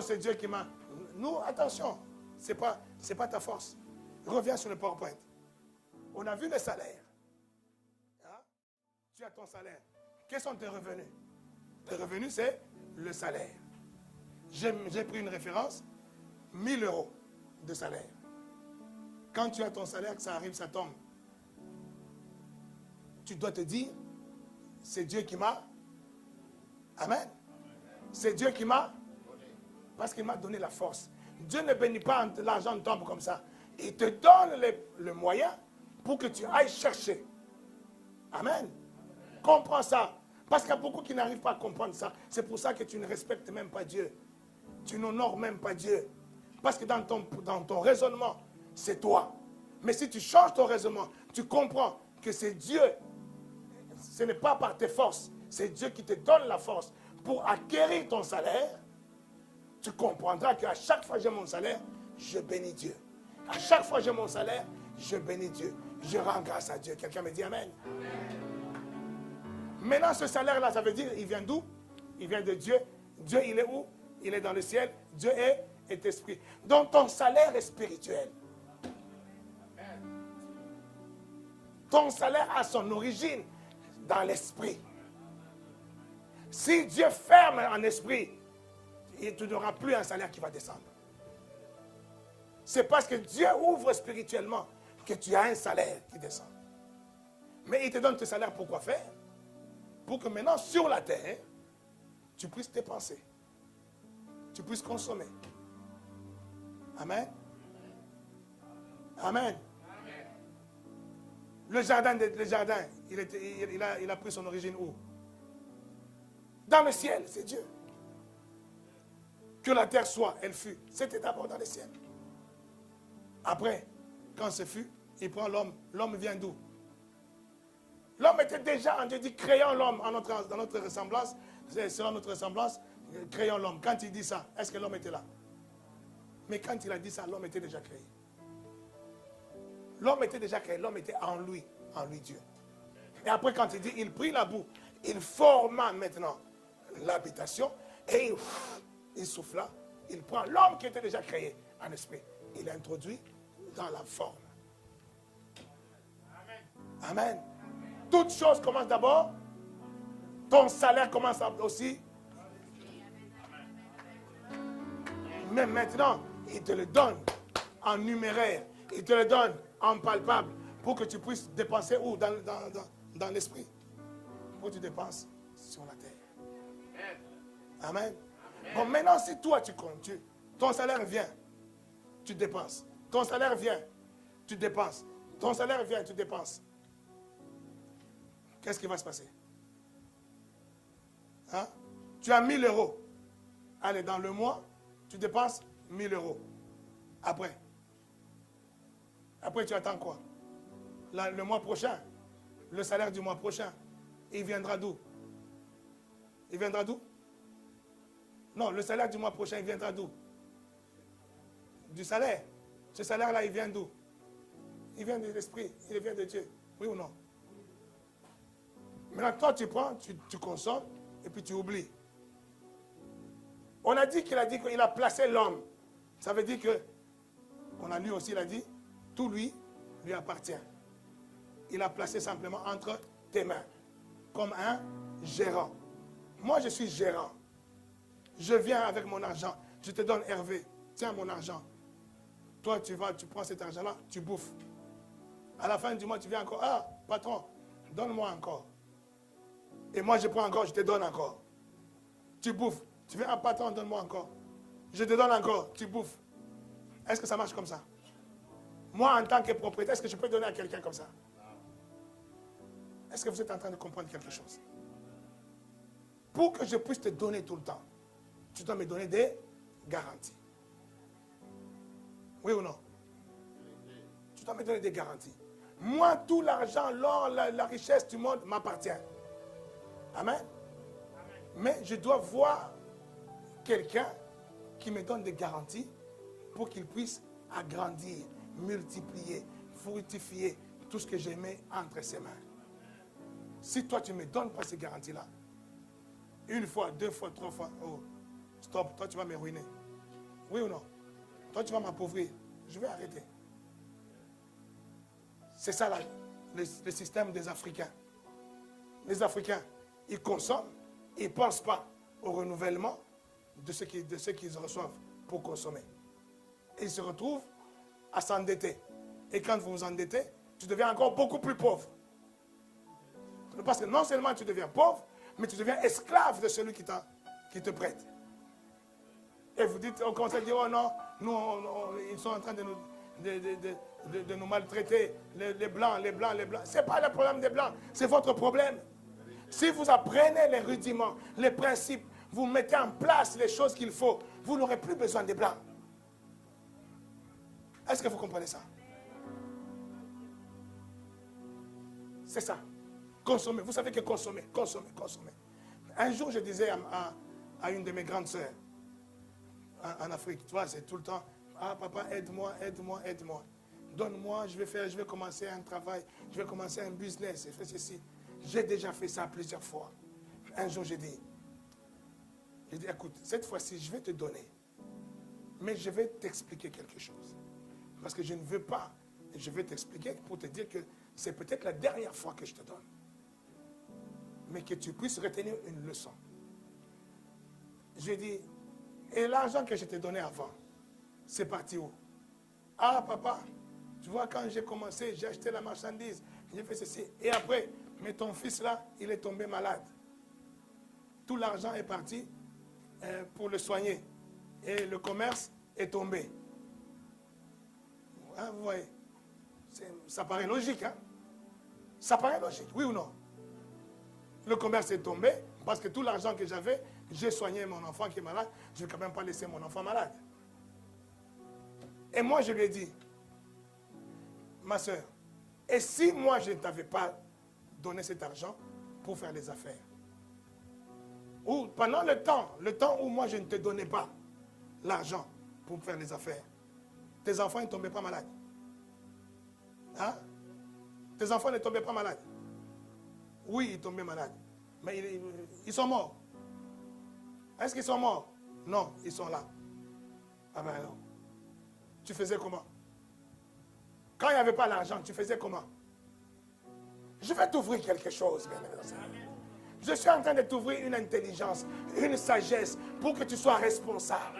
c'est Dieu qui m'a... Nous, attention, ce n'est pas ta force. Reviens sur le PowerPoint. On a vu le salaire. Hein? Tu as ton salaire. Quels sont tes revenus? Tes revenus, c'est le salaire. J'ai pris une référence, 1000 euros de salaire. Quand tu as ton salaire, que ça arrive, ça tombe. Tu dois te dire, c'est Dieu qui m'a... Amen. C'est Dieu qui m'a... Parce qu'il m'a donné la force. Dieu ne bénit pas l'argent tombe comme ça. Il te donne le moyen pour que tu ailles chercher. Amen. Comprends ça. Parce qu'il y a beaucoup qui n'arrivent pas à comprendre ça. C'est pour ça que tu ne respectes même pas Dieu. Tu n'honores même pas Dieu. Parce que dans ton raisonnement, c'est toi. Mais si tu changes ton raisonnement, tu comprends que c'est Dieu. Ce n'est pas par tes forces. C'est Dieu qui te donne la force pour acquérir ton salaire. Tu comprendras qu'à chaque fois que j'ai mon salaire, je bénis Dieu. À chaque fois que j'ai mon salaire, je bénis Dieu. Je rends grâce à Dieu. Quelqu'un me dit Amen. Maintenant, ce salaire-là, ça veut dire, il vient d'où? Il vient de Dieu. Dieu, il est où? Il est dans le ciel. Dieu est esprit. Donc, ton salaire est spirituel. Ton salaire a son origine dans l'esprit. Si Dieu ferme en esprit, tu n'auras plus un salaire qui va descendre. C'est parce que Dieu ouvre spirituellement que tu as un salaire qui descend. Mais il te donne ce salaire pour quoi faire? Pour que maintenant, sur la terre, tu puisses dépenser. Tu puisses consommer. Amen. Amen. Le jardin, il a pris son origine où? Dans le ciel, c'est Dieu. Que la terre soit, elle fut. C'était d'abord dans le ciel. Après, quand ce fut, il prend l'homme. L'homme vient d'où? L'homme était déjà en Dieu, dit créons l'homme dans notre ressemblance. Selon notre ressemblance, créons l'homme. Quand il dit ça, est-ce que l'homme était là? Mais quand il a dit ça, l'homme était déjà créé. L'homme était déjà créé, l'homme était en lui Dieu. Et après, quand il dit, il prit la boue, il forma maintenant l'habitation et il souffla, il prend l'homme qui était déjà créé en esprit. Il l'introduit dans la forme. Amen. Amen. Toute chose commence d'abord. Ton salaire commence aussi. Mais maintenant, il te le donne en numéraire. Il te le donne en palpable pour que tu puisses dépenser où? Dans l'esprit. Pour que tu dépenses sur la terre. Amen. Bon, maintenant, si toi, tu comptes, ton salaire vient, tu dépenses. Ton salaire vient, tu dépenses. Ton salaire vient, tu dépenses. Qu'est-ce qui va se passer? Hein? Tu as 1000 euros. Allez, dans le mois, tu dépenses 1000 euros. Après, tu attends quoi? Le mois prochain, le salaire du mois prochain, il viendra d'où? Il viendra d'où? Non, le salaire du mois prochain, il viendra d'où? Du salaire. Ce salaire-là, il vient d'où? Il vient de l'esprit, il vient de Dieu. Oui ou non? Maintenant, toi, tu prends, tu consommes, et puis tu oublies. On a dit qu'il a placé l'homme. Ça veut dire que, on a lu aussi, il a dit, tout lui appartient. Il a placé simplement entre tes mains, comme un gérant. Moi, je suis gérant. Je viens avec mon argent. Je te donne Hervé. Tiens mon argent. Toi, tu prends cet argent-là, tu bouffes. À la fin du mois, tu viens encore. Ah, patron, donne-moi encore. Et moi, je prends encore, je te donne encore. Tu bouffes. Tu viens, ah, patron, donne-moi encore. Je te donne encore, tu bouffes. Est-ce que ça marche comme ça? Moi, en tant que propriétaire, est-ce que je peux donner à quelqu'un comme ça? Est-ce que vous êtes en train de comprendre quelque chose? Pour que je puisse te donner tout le temps, tu dois me donner des garanties. Oui ou non? Tu dois me donner des garanties. Moi, tout l'argent, l'or, la richesse du monde m'appartient. Amen. Mais je dois voir quelqu'un qui me donne des garanties pour qu'il puisse agrandir, multiplier, fructifier tout ce que j'ai mis entre ses mains. Si toi, tu ne me donnes pas ces garanties-là, une fois, deux fois, trois fois, oh, stop, toi, tu vas me ruiner. Oui ou non? Toi, tu vas m'appauvrir. Je vais arrêter. C'est ça le système des Africains. Les Africains, ils consomment, ils ne pensent pas au renouvellement de ce qu'ils reçoivent pour consommer. Et ils se retrouvent à s'endetter. Et quand vous vous endettez, tu deviens encore beaucoup plus pauvre. Parce que non seulement tu deviens pauvre, mais tu deviens esclave de celui qui te prête. Et vous dites, on commence à dire, oh non, ils sont en train de nous maltraiter, les blancs. Ce n'est pas le problème des blancs, c'est votre problème. Si vous apprenez les rudiments, les principes, vous mettez en place les choses qu'il faut, vous n'aurez plus besoin des blancs. Est-ce que vous comprenez ça? C'est ça. Consommer. Vous savez que consommer. Un jour, je disais à une de mes grandes sœurs en Afrique, tu vois, c'est tout le temps, ah papa, aide-moi. Donne-moi, je vais commencer un travail, je vais commencer un business, je fais ceci. J'ai déjà fait ça plusieurs fois. Un jour, j'ai dit, écoute, cette fois-ci, je vais te donner, mais je vais t'expliquer quelque chose. Parce que je ne veux pas, je vais t'expliquer pour te dire que c'est peut-être la dernière fois que je te donne. Mais que tu puisses retenir une leçon. J'ai dit, et l'argent que je t'ai donné avant, c'est parti où? Ah papa, tu vois, quand j'ai commencé, j'ai acheté la marchandise, j'ai fait ceci. Et après, mais ton fils là, il est tombé malade. Tout l'argent est parti pour le soigner. Et le commerce est tombé. Hein, vous voyez, ça paraît logique, hein? Ça paraît logique, oui ou non? Le commerce est tombé parce que tout l'argent que j'avais, j'ai soigné mon enfant qui est malade. Je ne vais quand même pas laisser mon enfant malade. Et moi, je lui ai dit, ma soeur, et si moi, je ne t'avais pas donné cet argent pour faire les affaires? Ou pendant le temps où moi, je ne te donnais pas l'argent pour faire les affaires, tes enfants ne tombaient pas malades. Hein? Tes enfants ne tombaient pas malades. Oui, ils tombaient malades. Mais ils sont morts. Est-ce qu'ils sont morts? Non, ils sont là. Ah ben non. Tu faisais comment? Quand il n'y avait pas l'argent, tu faisais comment? Je vais t'ouvrir quelque chose, bien évidemment. Je suis en train de t'ouvrir une intelligence, une sagesse pour que tu sois responsable.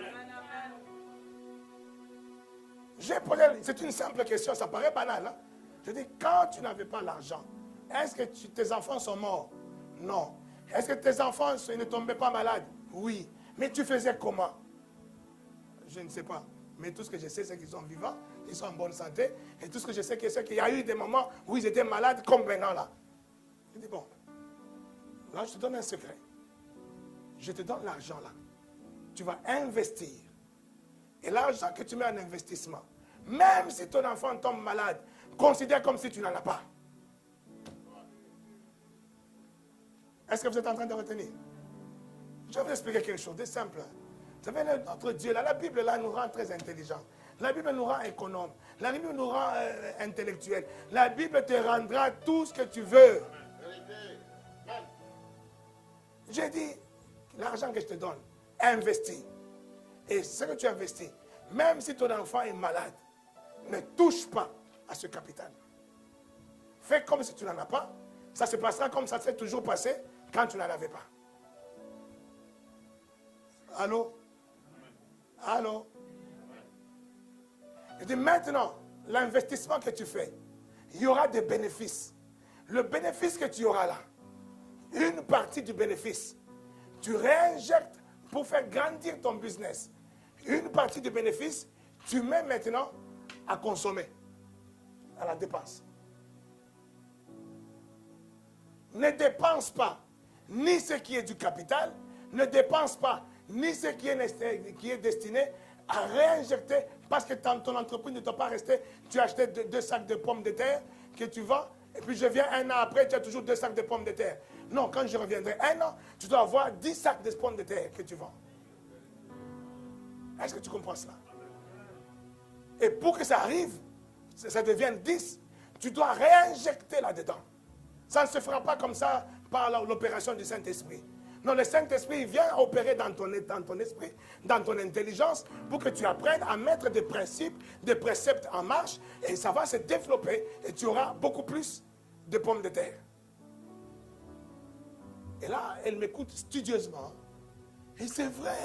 C'est une simple question, ça paraît banal. Hein? Je dis, quand tu n'avais pas l'argent, est-ce que tes enfants sont morts? Non. Est-ce que tes enfants ne tombaient pas malades? Oui. Mais tu faisais comment? Je ne sais pas. Mais tout ce que je sais, c'est qu'ils sont vivants, ils sont en bonne santé. Et tout ce que je sais, c'est qu'il y a eu des moments où ils étaient malades comme maintenant là. Je dis, bon, là je te donne un secret. Je te donne l'argent là. Tu vas investir. Et l'argent que tu mets en investissement, même si ton enfant tombe malade, considère comme si tu n'en as pas. Est-ce que vous êtes en train de retenir? Je vais vous expliquer quelque chose de simple. Vous savez, notre Dieu, là, la Bible là, nous rend très intelligents. La Bible nous rend économes. La Bible nous rend intellectuels. La Bible te rendra tout ce que tu veux. J'ai dit, l'argent que je te donne, investis. Et ce que tu investis, même si ton enfant est malade, ne touche pas à ce capital. Fais comme si tu n'en as pas. Ça se passera comme ça s'est toujours passé quand tu n'en avais pas. Allô? Allô? Je dis maintenant, l'investissement que tu fais, il y aura des bénéfices. Le bénéfice que tu auras là, une partie du bénéfice, tu réinjectes pour faire grandir ton business. Une partie du bénéfice, tu mets maintenant à consommer, à la dépense. Ne dépense pas ni ce qui est du capital, ne dépense pas ni ce qui est destiné à réinjecter parce que ton entreprise ne t'a pas resté. Tu as acheté 2 sacs de pommes de terre que tu vends et puis je viens 1 an après, tu as toujours 2 sacs de pommes de terre. Non, quand je reviendrai 1 an, tu dois avoir 10 sacs de pommes de terre que tu vends. Est-ce que tu comprends cela? Et pour que ça arrive, ça devienne 10, tu dois réinjecter là-dedans. Ça ne se fera pas comme ça par l'opération du Saint-Esprit. Non, le Saint-Esprit vient opérer dans ton esprit, dans ton intelligence, pour que tu apprennes à mettre des principes, des préceptes en marche, et ça va se développer, et tu auras beaucoup plus de pommes de terre. Et là, elle m'écoute studieusement. Et c'est vrai,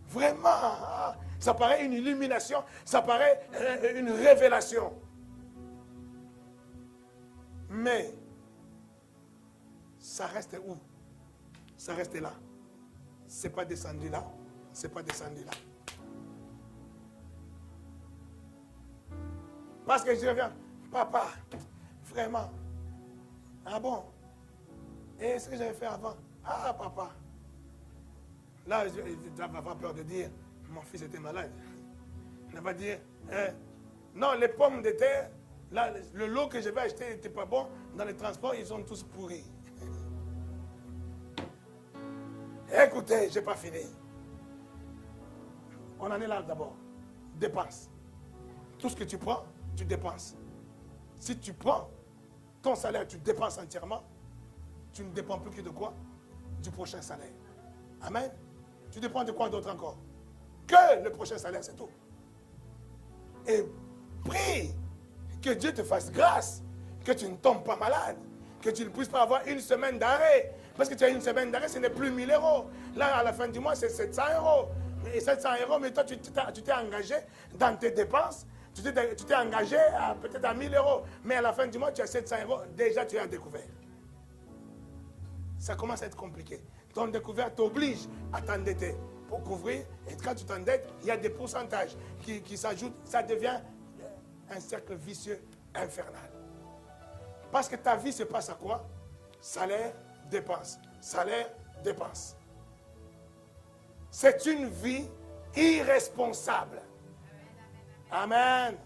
vraiment, ça paraît une illumination, ça paraît une révélation. Mais, ça reste où? Ça reste là. C'est pas descendu là, c'est pas descendu là. Parce que je reviens, papa, vraiment, ah bon? Et ce que j'avais fait avant? Ah, papa. Là, je n'avais pas peur de dire, mon fils était malade. Il va dire, non, les pommes de terre, là, le lot que je vais acheter n'était pas bon. Dans les transports, ils sont tous pourris. Écoutez, je n'ai pas fini. On en est là d'abord. Dépense. Tout ce que tu prends, tu dépenses. Si tu prends ton salaire, tu dépenses entièrement, tu ne dépends plus que de quoi? Du prochain salaire. Amen. Tu dépends de quoi d'autre encore? Que le prochain salaire, c'est tout. Et prie que Dieu te fasse grâce, que tu ne tombes pas malade, que tu ne puisses pas avoir une semaine d'arrêt. Parce que tu as une semaine d'arrêt, ce n'est plus 1000 euros. Là, à la fin du mois, c'est 700 euros. Et 700 euros, mais toi, tu t'es engagé dans tes dépenses. Tu t'es engagé peut-être à 1000 euros. Mais à la fin du mois, tu as 700 euros. Déjà, tu as découvert. Ça commence à être compliqué. Ton découvert t'oblige à t'endetter pour couvrir. Et quand tu t'endettes, il y a des pourcentages qui s'ajoutent. Ça devient un cercle vicieux infernal. Parce que ta vie se passe à quoi? Salaire, dépense. Salaire, dépense. C'est une vie irresponsable. Amen.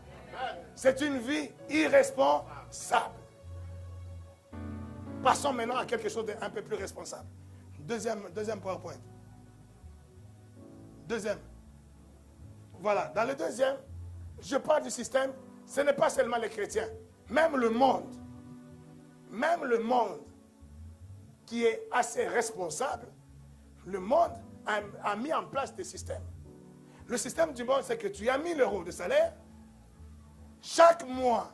C'est une vie irresponsable. Passons maintenant à quelque chose d'un peu plus responsable. Deuxième PowerPoint. Deuxième. Voilà. Dans le deuxième, je parle du système. Ce n'est pas seulement les chrétiens. Même le monde qui est assez responsable, le monde a mis en place des systèmes. Le système du monde, c'est que tu as 1000 euros de salaire. Chaque mois,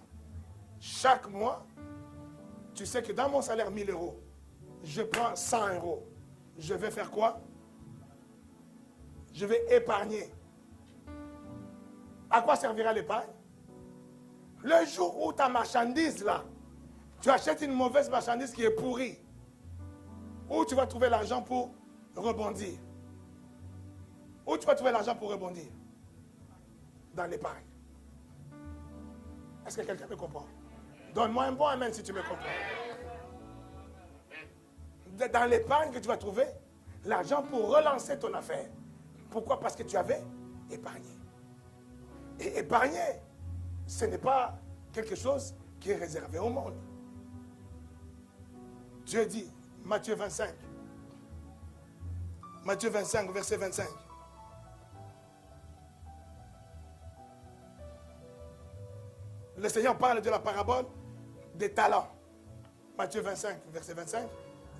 tu sais que dans mon salaire 1000 euros, je prends 100 euros. Je vais faire quoi? Je vais épargner. À quoi servira l'épargne? Le jour où ta marchandise là, tu achètes une mauvaise marchandise qui est pourrie, où tu vas trouver l'argent pour rebondir? Où tu vas trouver l'argent pour rebondir? Dans l'épargne. Est-ce que quelqu'un me comprend? Donne-moi un bon amen si tu me comprends. Dans l'épargne que tu vas trouver l'argent pour relancer ton affaire. Pourquoi? Parce que tu avais épargné. Et épargner, ce n'est pas quelque chose qui est réservé au monde. Dieu dit, Matthieu 25, verset 25. Le Seigneur parle de la parabole des talents. Matthieu 25, verset 25,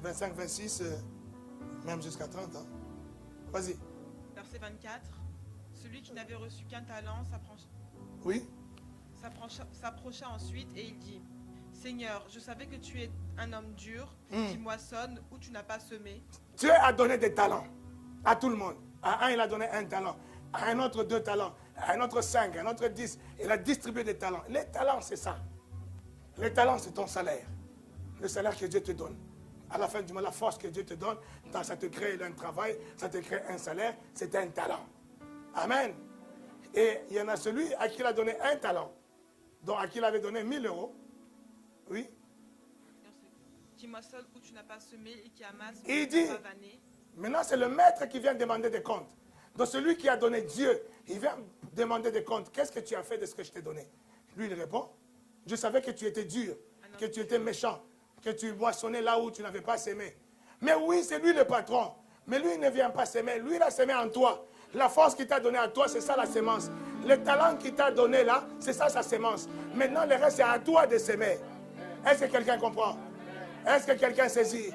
25, 26, même jusqu'à 30. Hein. Vas-y. Verset 24. Celui qui n'avait reçu qu'un talent s'approcha ensuite et il dit, Seigneur, je savais que tu es un homme dur, qui moissonne où tu n'as pas semé. Dieu a donné des talents à tout le monde. À un, il a donné un talent. À un autre, 2 talents. À un autre, 5. À un autre, 10. Il a distribué des talents. Les talents, c'est ça. Les talents, c'est ton salaire. Le salaire que Dieu te donne. À la fin du mois, la force que Dieu te donne, ça te crée un travail, ça te crée un salaire, c'est un talent. Amen. Et il y en a celui à qui il a donné un talent, donc à qui il avait donné 1000 euros. Oui. Qui moissonne où tu n'as pas semé et qui amasse où Il tu n'as dit, pas vanné. maintenant c'est le maître qui vient demander des comptes. Donc celui qui a donné Dieu, il vient demander des comptes. Qu'est-ce que tu as fait de ce que je t'ai donné? Lui, il répond, je savais que tu étais dur, que tu étais méchant, que tu moissonnais là où tu n'avais pas sémé. Mais oui, c'est lui le patron. Mais lui, il ne vient pas s'aimer. Lui, il a sémé en toi. La force qu'il t'a donnée à toi, c'est ça la sémence. Le talent qu'il t'a donné là, c'est ça sa sémence. Maintenant, le reste, c'est à toi de s'aimer. Est-ce que quelqu'un comprend? Est-ce que quelqu'un saisit?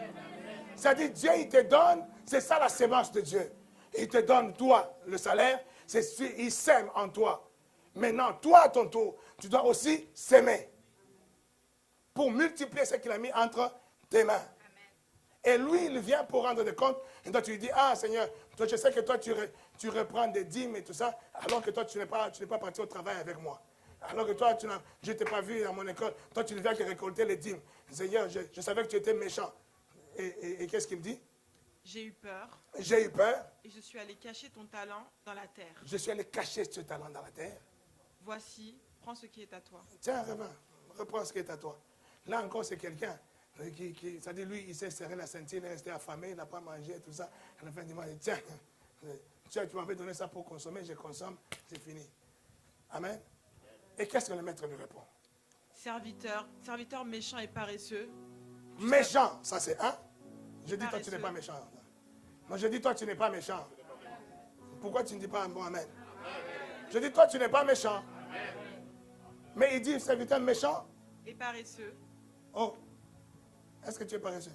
C'est-à-dire, Dieu, il te donne, c'est ça la sémence de Dieu. Il te donne, toi, le salaire, il sème en toi. Maintenant, toi, à ton tour, tu dois aussi s'aimer pour multiplier ce qu'il a mis entre tes mains. Et lui, il vient pour rendre des comptes. Et toi, tu lui dis, ah Seigneur, toi, je sais que toi, tu reprends des dîmes et tout ça, alors que toi, tu n'es pas parti au travail avec moi. Alors que toi, je ne t'ai pas vu à mon école. Toi, tu ne viens que récolter les dîmes. Seigneur, je savais que tu étais méchant. Et qu'est-ce qu'il me dit? J'ai eu peur. J'ai eu peur. Et je suis allé cacher ton talent dans la terre. Je suis allé cacher ce talent dans la terre. Voici, prends ce qui est à toi. Tiens, reprends ce qui est à toi. Là encore, c'est quelqu'un c'est-à-dire lui, il s'est serré la ceinture, il est resté affamé, il n'a pas mangé, tout ça. À la fin du mois, il dit, tiens, tu m'avais donné ça pour consommer, je consomme, c'est fini. Amen. Et qu'est-ce que le maître lui répond? Serviteur méchant et paresseux. Méchant, ça c'est un. Je dis, toi, tu n'es pas méchant. Moi, je dis, toi, tu n'es pas méchant. Pourquoi tu ne dis pas un bon amen? Je dis, toi, tu n'es pas méchant. Mais il dit, serviteur méchant et paresseux. Oh, est-ce que tu es paresseux?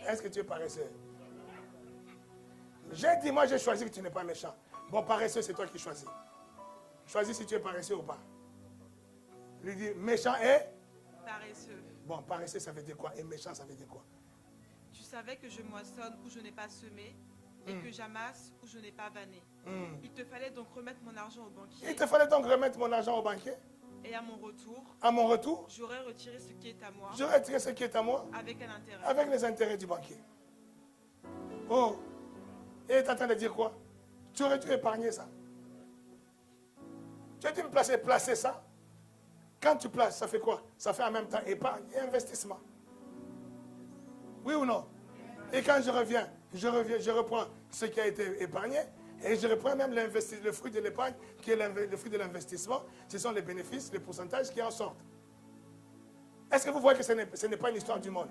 Est-ce que tu es paresseux? J'ai dit, moi, j'ai choisi que tu n'es pas méchant. Bon, paresseux, c'est toi qui choisis. Choisis si tu es paresseux ou pas. Lui dit, méchant et paresseux. Bon, paresseux, ça veut dire quoi? Et méchant, ça veut dire quoi? Tu savais que je moissonne où je n'ai pas semé et que j'amasse où je n'ai pas vanné. Il te fallait donc remettre mon argent au banquier. Il te fallait donc remettre mon argent au banquier. Et à mon retour, j'aurais retiré ce qui est à moi. J'aurais retiré ce qui est à moi. Avec un intérêt. Avec les intérêts du banquier. Oh. Et il est en train de dire quoi? Tu aurais dû épargner ça. Tu as dû me placer ça. Quand tu places, ça fait quoi? Ça fait en même temps épargne et investissement. Oui ou non? Et quand je reviens, je reprends ce qui a été épargné et je reprends même le fruit de l'épargne, qui est le fruit de l'investissement. Ce sont les bénéfices, les pourcentages qui en sortent. Est-ce que vous voyez que ce n'est pas une histoire du monde?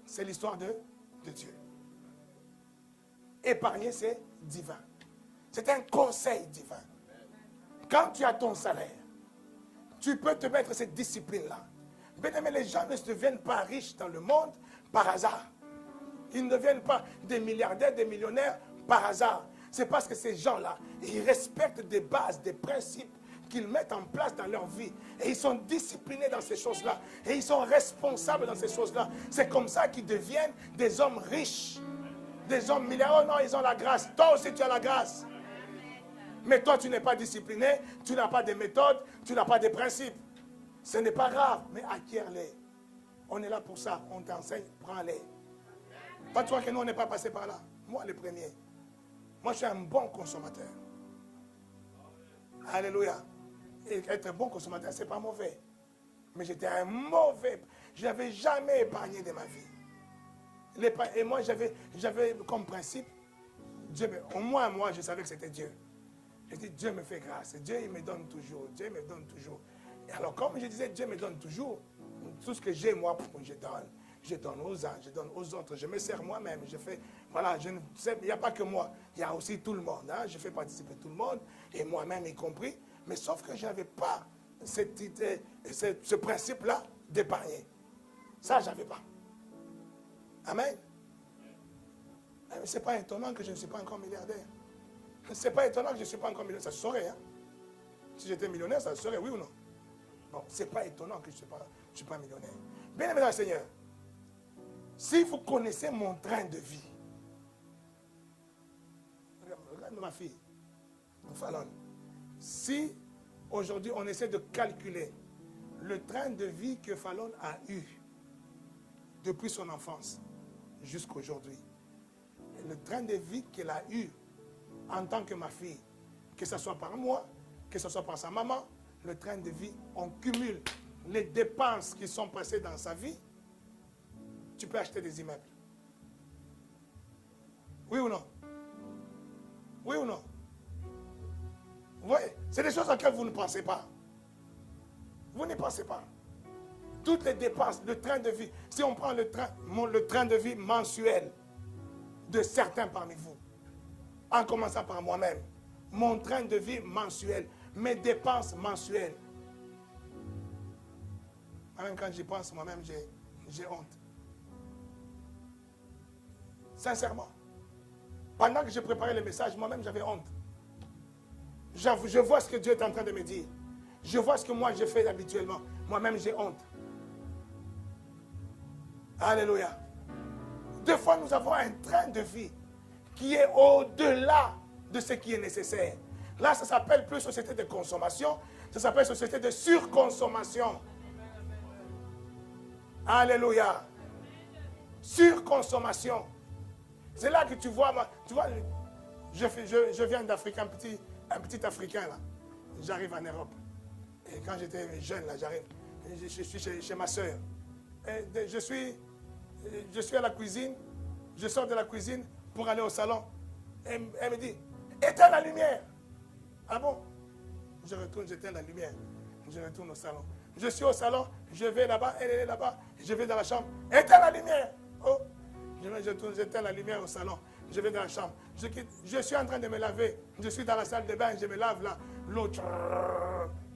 C'est l'histoire de Dieu. Épargner, c'est divin. C'est un conseil divin. Quand tu as ton salaire, tu peux te mettre cette discipline-là. Mais les gens ne deviennent pas riches dans le monde par hasard. Ils ne deviennent pas des milliardaires, des millionnaires par hasard. C'est parce que ces gens-là, ils respectent des bases, des principes qu'ils mettent en place dans leur vie. Et ils sont disciplinés dans ces choses-là. Et ils sont responsables dans ces choses-là. C'est comme ça qu'ils deviennent des hommes riches. Des hommes milliardaires. Oh non, ils ont la grâce. Toi aussi, tu as la grâce. Mais toi, tu n'es pas discipliné. Tu n'as pas de méthodes. Tu n'as pas de principes. Ce n'est pas grave, mais acquiert-les. On est là pour ça. On t'enseigne, prends-les. Pas toi que nous, on n'est pas passé par là. Moi, le premier. Moi, je suis un bon consommateur. Alléluia. Et être un bon consommateur, ce n'est pas mauvais. Mais j'étais un mauvais. Je n'avais jamais épargné de ma vie. Et moi, j'avais comme principe, Dieu, au moins moi, je savais que c'était Dieu. Je dis, Dieu me fait grâce. Dieu, il me donne toujours. Dieu me donne toujours. Et alors, comme je disais, Dieu me donne toujours. Tout ce que j'ai, moi, je donne. Je donne aux uns, je donne aux autres. Je me sers moi-même. Je fais, voilà, il n'y a pas que moi. Il y a aussi tout le monde. Hein. Je fais participer tout le monde, et moi-même y compris. Mais sauf que je n'avais pas ce principe-là d'épargner. Ça, je n'avais pas. Amen. Mais ce n'est pas étonnant que je ne suis pas encore milliardaire. Ce n'est pas étonnant que je ne suis pas encore millionnaire. Ça se saurait. Hein? Si j'étais millionnaire, ça se saurait, oui ou non? Bon, ce n'est pas étonnant que je ne suis pas millionnaire. Bien aimé dans le Seigneur, si vous connaissez mon train de vie, regarde ma fille, Fallon, si aujourd'hui on essaie de calculer le train de vie que Fallon a eu depuis son enfance jusqu'à aujourd'hui, le train de vie qu'elle a eu en tant que ma fille, que ce soit par moi, que ce soit par sa maman, le train de vie, on cumule les dépenses qui sont passées dans sa vie, tu peux acheter des immeubles. Oui ou non? Oui ou non? Vous voyez, c'est des choses auxquelles vous ne pensez pas. Vous n'y pensez pas. Toutes les dépenses, le train de vie, si on prend le train de vie mensuel de certains parmi vous, en commençant par moi-même, mon train de vie mensuel, mes dépenses mensuelles. Même quand j'y pense moi-même, j'ai honte. Sincèrement. Pendant que je préparais le message, moi-même j'avais honte. Je vois ce que Dieu est en train de me dire. Je vois ce que moi je fais habituellement. Moi-même j'ai honte. Alléluia. Des fois nous avons un train de vie qui est au-delà de ce qui est nécessaire. Là, ça s'appelle plus société de consommation. Ça s'appelle société de surconsommation. Alléluia. Surconsommation. C'est là que tu vois, je viens d'Afrique, un petit Africain là. J'arrive en Europe. Et quand j'étais jeune là, j'arrive. Je suis chez ma soeur. Je suis à la cuisine. Je sors de la cuisine pour aller au salon. Elle me dit, éteins la lumière. Ah bon? Je retourne, j'éteins la lumière. Je retourne au salon. Je suis au salon, je vais là-bas, elle est là-bas. Je vais dans la chambre. Éteins la lumière. Oh. Je tourne, j'éteins la lumière au salon. Je vais dans la chambre. Je suis en train de me laver. Je suis dans la salle de bain, je me lave là. L'eau,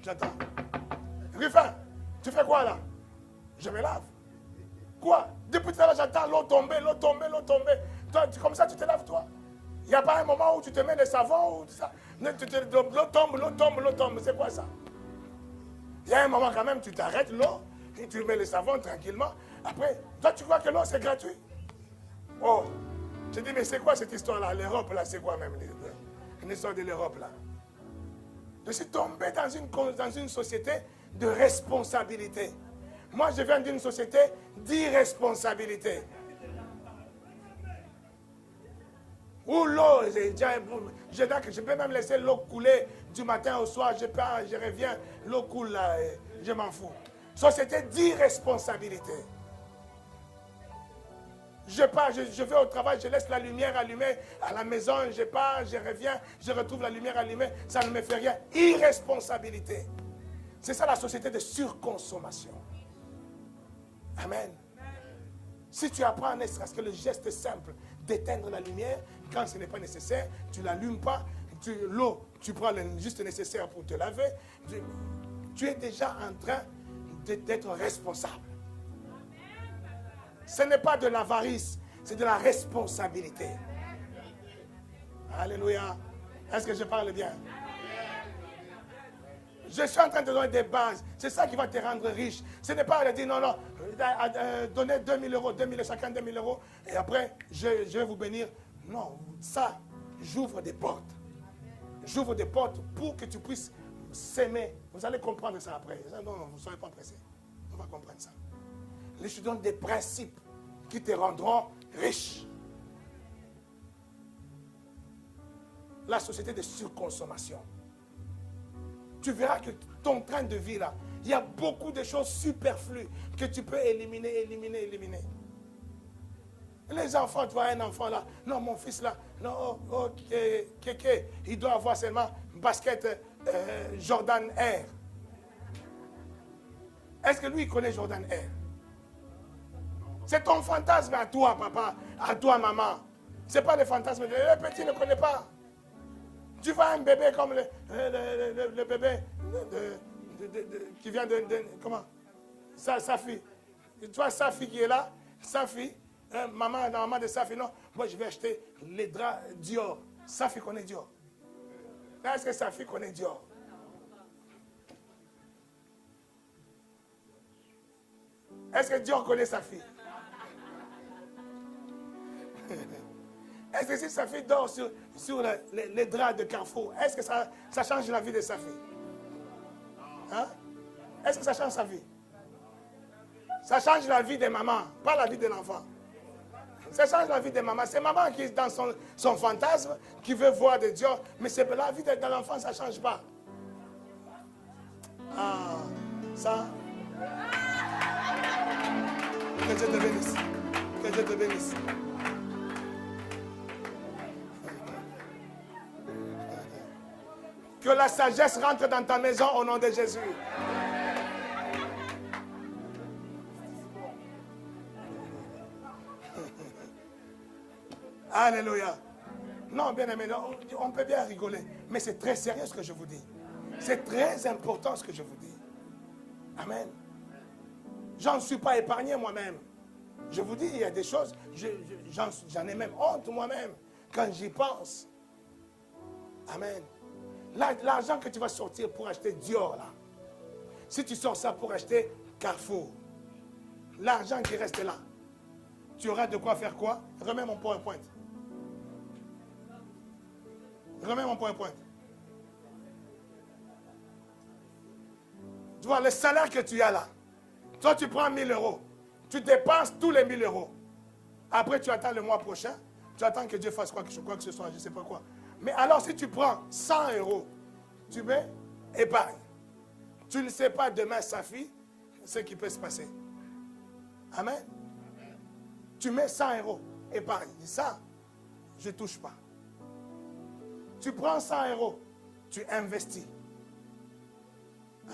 j'attends. Ruffin, tu fais quoi là? Je me lave. Quoi? Depuis tout à l'heure, j'attends l'eau tomber, l'eau tomber, l'eau tomber. Toi, comme ça, tu te laves toi. Il n'y a pas un moment où tu te mets des savons ou tout ça. L'eau tombe, l'eau tombe, l'eau tombe. C'est quoi ça? Il y a un moment quand même, tu t'arrêtes l'eau et tu mets le savon tranquillement. Après, toi, tu crois que l'eau, c'est gratuit? Oh, je dis, mais c'est quoi cette histoire-là? L'Europe, là, c'est quoi même? Une histoire de l'Europe, là. Je suis tombé dans une société de responsabilité. Moi, je viens d'une société d'irresponsabilité. Où l'eau, je peux même laisser l'eau couler du matin au soir, je pars, je reviens, l'eau coule là, je m'en fous. Société d'irresponsabilité. Je pars, je vais au travail, je laisse la lumière allumée à la maison, je pars, je reviens, je retrouve la lumière allumée, ça ne me fait rien. Irresponsabilité. C'est ça la société de surconsommation. Amen. Si tu apprends ne serait-ce que le geste simple d'éteindre la lumière, quand ce n'est pas nécessaire, tu ne l'allumes pas, l'eau, tu prends le juste nécessaire pour te laver, tu es déjà en train d'être responsable. Ce n'est pas de l'avarice, c'est de la responsabilité. Alléluia. Est-ce que je parle bien? Je suis en train de donner des bases. C'est ça qui va te rendre riche. Ce n'est pas de dire non, donnez 2000 euros, 2000, chacun 2000 euros, et après, je vais vous bénir. Non, ça, j'ouvre des portes. J'ouvre des portes pour que tu puisses s'aimer. Vous allez comprendre ça après. Non, vous ne soyez pas pressés. On va comprendre ça. Je te donne des principes qui te rendront riche. La société de surconsommation. Tu verras que ton train de vie là, il y a beaucoup de choses superflues que tu peux éliminer. Les enfants, tu vois un enfant là, non mon fils là, non, il doit avoir seulement basket Jordan Air. Est-ce que lui il connaît Jordan Air? C'est ton fantasme à toi papa, à toi maman. Ce n'est pas le fantasme, le petit ne connaît pas. Tu vois un bébé comme le bébé qui vient de comment? Sa fille. Tu vois sa fille qui est là, sa fille, la maman de sa fille, non, moi je vais acheter les draps Dior. Sa fille connaît Dior. Est-ce que sa fille connaît Dior? Est-ce que Dior connaît sa fille? Est-ce que si sa fille dort sur les draps de Carrefour, est-ce que ça change la vie de sa fille? Hein? Est-ce que ça change sa vie? Ça change la vie des mamans, pas la vie de l'enfant. Ça change la vie des mamans. C'est maman qui est dans son fantasme, qui veut voir de Dieu, mais c'est la vie de l'enfant, ça ne change pas. Ah, ça. Que Dieu te bénisse. Que Dieu te bénisse. Que la sagesse rentre dans ta maison au nom de Jésus. Alléluia. Non, bien aimé, on peut bien rigoler, mais c'est très sérieux ce que je vous dis. C'est très important ce que je vous dis. Amen. J'en suis pas épargné moi-même. Je vous dis, il y a des choses, j'en ai même honte moi-même quand j'y pense. Amen. L'argent que tu vas sortir pour acheter Dior, là, si tu sors ça pour acheter Carrefour, l'argent qui reste là, tu auras de quoi faire quoi? Remets mon PowerPoint. Remets mon PowerPoint. Tu vois, le salaire que tu as là, toi tu prends 1000 euros, tu dépenses tous les 1000 euros. Après tu attends le mois prochain, tu attends que Dieu fasse quoi que ce soit, je ne sais pas quoi. Mais alors si tu prends 100 euros, tu mets épargne. Tu ne sais pas demain, Safi, ce qui peut se passer. Amen. Tu mets 100 euros, épargne. Ça, je ne touche pas. Tu prends 100 euros, tu investis.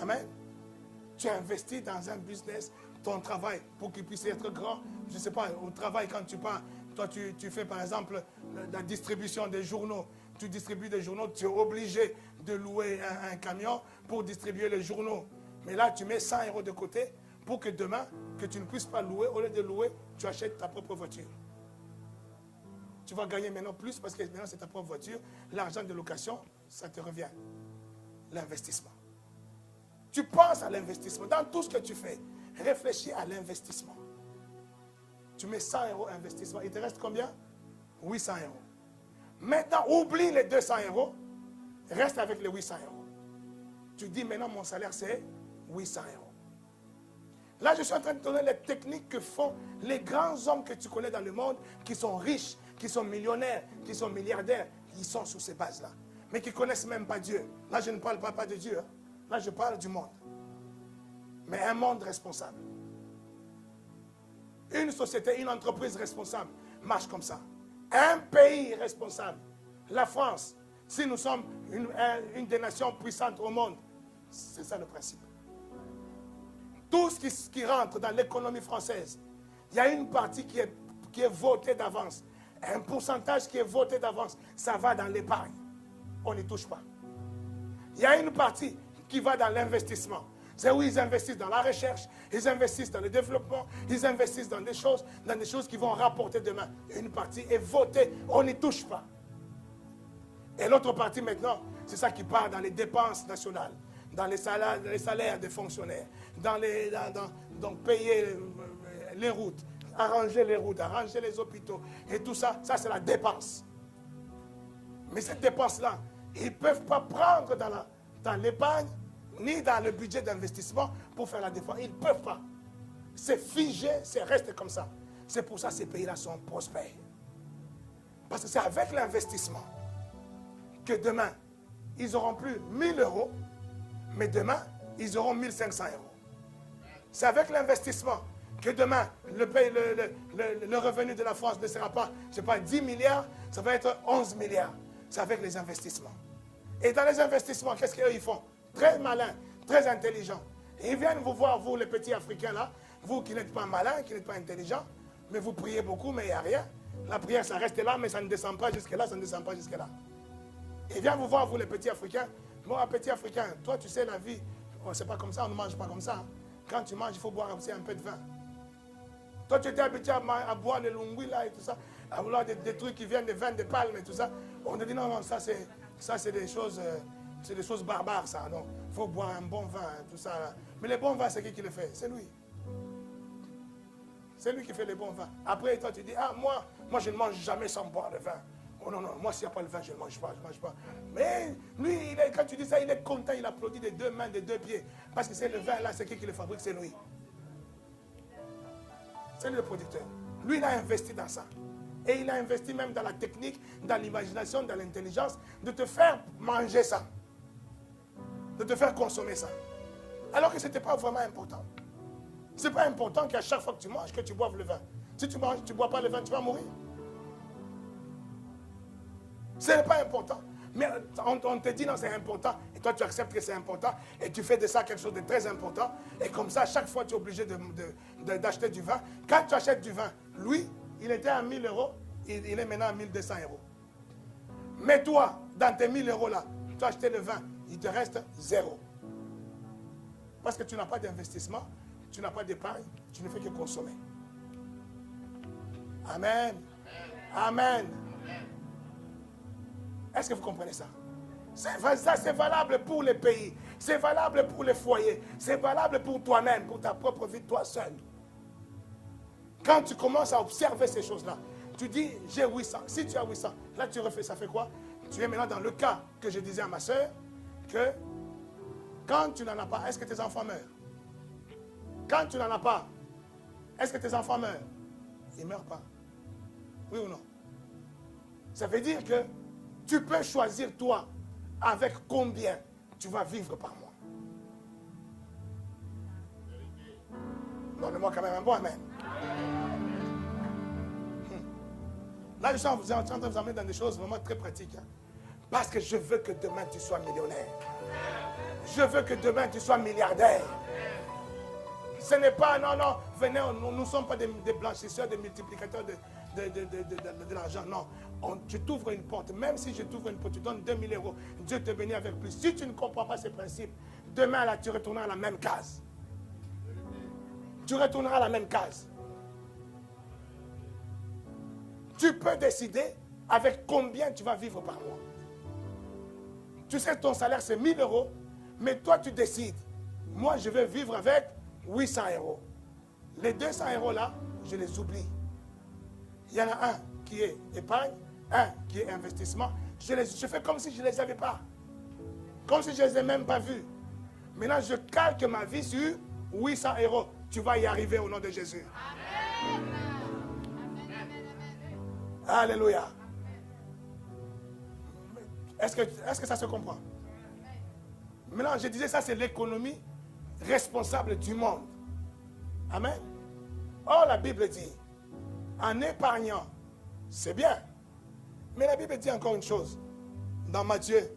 Amen. Tu investis dans un business, ton travail, pour qu'il puisse être grand. Je ne sais pas, au travail, quand tu pars, toi, tu fais par exemple la distribution des journaux. Tu distribues des journaux, tu es obligé de louer un camion pour distribuer les journaux. Mais là, tu mets 100 euros de côté pour que demain, que tu ne puisses pas louer. Au lieu de louer, tu achètes ta propre voiture. Tu vas gagner maintenant plus parce que maintenant, c'est ta propre voiture. L'argent de location, ça te revient. L'investissement. Tu penses à l'investissement. Dans tout ce que tu fais, réfléchis à l'investissement. Tu mets 100 euros investissement. Il te reste combien? 800 euros. Maintenant, oublie les 200 euros. Reste avec les 800 euros. Tu dis maintenant, mon salaire, c'est 800 euros. Là, je suis en train de te donner les techniques que font les grands hommes que tu connais dans le monde, qui sont riches, qui sont millionnaires, qui sont milliardaires. Ils sont sous ces bases-là. Mais qui ne connaissent même pas Dieu. Là, je ne parle pas de Dieu. Hein. Là, je parle du monde. Mais un monde responsable. Une société, une entreprise responsable marche comme ça. Un pays responsable. La France, si nous sommes une des nations puissantes au monde, c'est ça le principe. Tout ce qui rentre dans l'économie française, il y a une partie qui est votée d'avance. Un pourcentage qui est voté d'avance, ça va dans l'épargne. On n'y touche pas. Il y a une partie qui va dans l'investissement. C'est où ils investissent dans la recherche, ils investissent dans le développement, ils investissent dans des choses qui vont rapporter demain. Une partie est votée, on n'y touche pas. Et l'autre partie maintenant, c'est ça qui part dans les dépenses nationales, dans les salaires des fonctionnaires, donc payer les routes, arranger les routes, arranger les hôpitaux, et tout ça, ça c'est la dépense. Mais cette dépense-là, ils ne peuvent pas prendre dans l'épargne, ni dans le budget d'investissement pour faire la défense. Ils ne peuvent pas. C'est figé, c'est resté comme ça. C'est pour ça que ces pays-là sont prospères. Parce que c'est avec l'investissement que demain, ils n'auront plus 1000 euros, mais demain, ils auront 1500 euros. C'est avec l'investissement que demain, le revenu de la France ne sera pas, je ne sais pas, 10 milliards, ça va être 11 milliards. C'est avec les investissements. Et dans les investissements, qu'est-ce qu'ils font? Très malins, très intelligents. Et ils viennent vous voir, vous les petits Africains là, vous qui n'êtes pas malins, qui n'êtes pas intelligents, mais vous priez beaucoup, mais il n'y a rien. La prière, ça reste là, mais ça ne descend pas jusque là, ça ne descend pas jusque là. Ils viennent vous voir, vous les petits Africains. Moi, petit Africain, toi, tu sais, la vie, c'est pas comme ça, on ne mange pas comme ça. Quand tu manges, il faut boire aussi un peu de vin. Toi, tu étais habitué à boire le lungui là et tout ça, à vouloir des trucs qui viennent des vins de palme et tout ça. On te dit non, ça c'est des choses. C'est des choses barbares, ça. Donc, il faut boire un bon vin, tout ça. Là. Mais le bon vin, c'est qui le fait? C'est lui. C'est lui qui fait les bons vins. Après, toi, tu dis, ah, moi, je ne mange jamais sans boire le vin. Oh non, non, moi, s'il n'y a pas le vin, je ne mange pas, je ne mange pas. Mais lui, quand tu dis ça, il est content, il applaudit des deux mains, des deux pieds. Parce que c'est le vin, là, c'est qui le fabrique? C'est lui. C'est lui le producteur. Lui, il a investi dans ça. Et il a investi même dans la technique, dans l'imagination, dans l'intelligence, de te faire manger ça. De te faire consommer ça. Alors que ce n'était pas vraiment important. Ce n'est pas important qu'à chaque fois que tu manges, que tu boives le vin. Si tu manges, tu ne bois pas le vin, tu vas mourir. Ce n'est pas important. Mais on te dit non, c'est important. Et toi, tu acceptes que c'est important. Et tu fais de ça quelque chose de très important. Et comme ça, chaque fois, tu es obligé d'acheter du vin. Quand tu achètes du vin, lui, il était à 1000 euros. Il est maintenant à 1200 euros. Mais toi, dans tes 1000 euros là, tu as acheté le vin. Il te reste 0. Parce que tu n'as pas d'investissement, tu n'as pas d'épargne, tu ne fais que consommer. Amen. Amen. Est-ce que vous comprenez ça? C'est valable pour les pays. C'est valable pour les foyers. C'est valable pour toi-même, pour ta propre vie, toi seul. Quand tu commences à observer ces choses-là, tu dis, j'ai 800. Si tu as 800, là tu refais, ça fait quoi? Tu es maintenant dans le cas que je disais à ma soeur, que quand tu n'en as pas, est-ce que tes enfants meurent? Quand tu n'en as pas, est-ce que tes enfants meurent? Ils ne meurent pas. Oui ou non? Ça veut dire que tu peux choisir toi avec combien tu vas vivre par mois. Donne-moi quand même un bon amen. Là, je suis en train de vous emmener dans des choses vraiment très pratiques. Hein. Parce que je veux que demain tu sois millionnaire. Je veux que demain tu sois milliardaire. Ce n'est pas, non, venez, nous ne sommes pas des blanchisseurs, des multiplicateurs de l'argent. Non, je t'ouvre une porte. Même si je t'ouvre une porte, tu donnes 2000 €. Dieu te bénit avec plus. Si tu ne comprends pas ces principes, demain, là, tu retourneras à la même case. Tu retourneras à la même case. Tu peux décider avec combien tu vas vivre par mois. Tu sais, ton salaire, c'est 1000 €, mais toi, tu décides. Moi, je vais vivre avec 800 €. Les 200 € là, je les oublie. Il y en a un qui est épargne, un qui est investissement. Je fais comme si je ne les avais pas. Comme si je ne les ai même pas vus. Maintenant, je calque ma vie sur 800 €. Tu vas y arriver au nom de Jésus. Amen. Alléluia. Est-ce que ça se comprend? Maintenant, je disais ça, c'est l'économie responsable du monde. Amen. Or, la Bible dit, en épargnant, c'est bien. Mais la Bible dit encore une chose. Dans Matthieu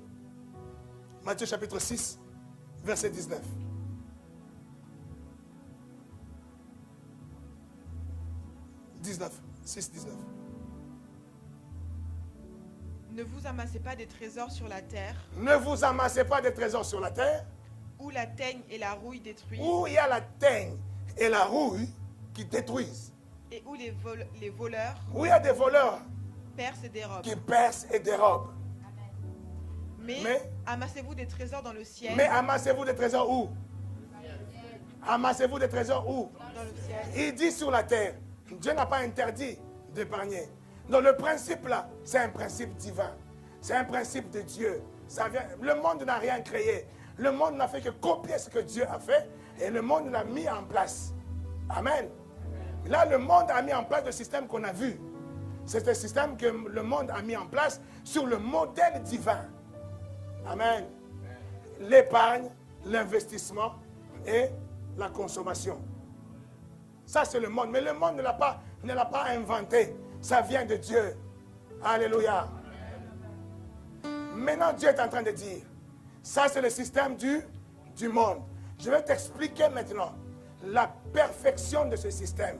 chapitre 6, verset 19. Ne vous amassez pas des trésors sur la terre. Ne vous amassez pas des trésors sur la terre. Où la teigne et la rouille détruisent. Où il y a la teigne et la rouille qui détruisent. Et où les voleurs. Où il y a des voleurs percent et dérobent. Qui percent et dérobent. Mais amassez-vous des trésors dans le ciel. Mais amassez-vous des trésors où? Amassez-vous des trésors où? Dans le ciel. Il dit sur la terre. Dieu n'a pas interdit d'épargner. Donc le principe là, c'est un principe divin. C'est un principe de Dieu. Ça vient, le monde n'a rien créé. Le monde n'a fait que copier ce que Dieu a fait et le monde l'a mis en place. Amen. Là, le monde a mis en place le système qu'on a vu. C'est un système que le monde a mis en place sur le modèle divin. Amen. L'épargne, l'investissement et la consommation. Ça, c'est le monde. Mais le monde ne l'a pas inventé. Ça vient de Dieu. Alléluia. Maintenant, Dieu est en train de dire, ça, c'est le système du monde. Je vais t'expliquer maintenant la perfection de ce système.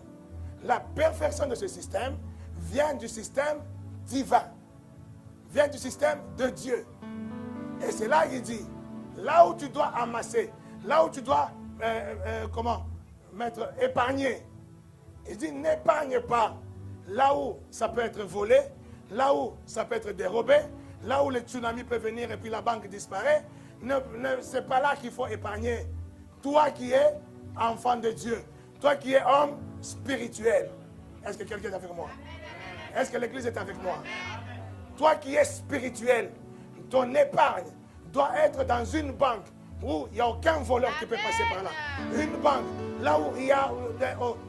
La perfection de ce système vient du système divin. Vient du système de Dieu. Et c'est là qu'il dit, là où tu dois amasser, là où tu dois, épargner. Il dit, n'épargne pas là où ça peut être volé, là où ça peut être dérobé, là où le tsunami peut venir et puis la banque disparaît. C'est pas là qu'il faut épargner. Toi qui es enfant de Dieu, toi qui es homme spirituel. Est-ce que quelqu'un est avec moi? Est-ce que l'église est avec moi? Toi qui es spirituel, ton épargne doit être dans une banque où il n'y a aucun voleur qui peut passer par là. Une banque, là où il n'y a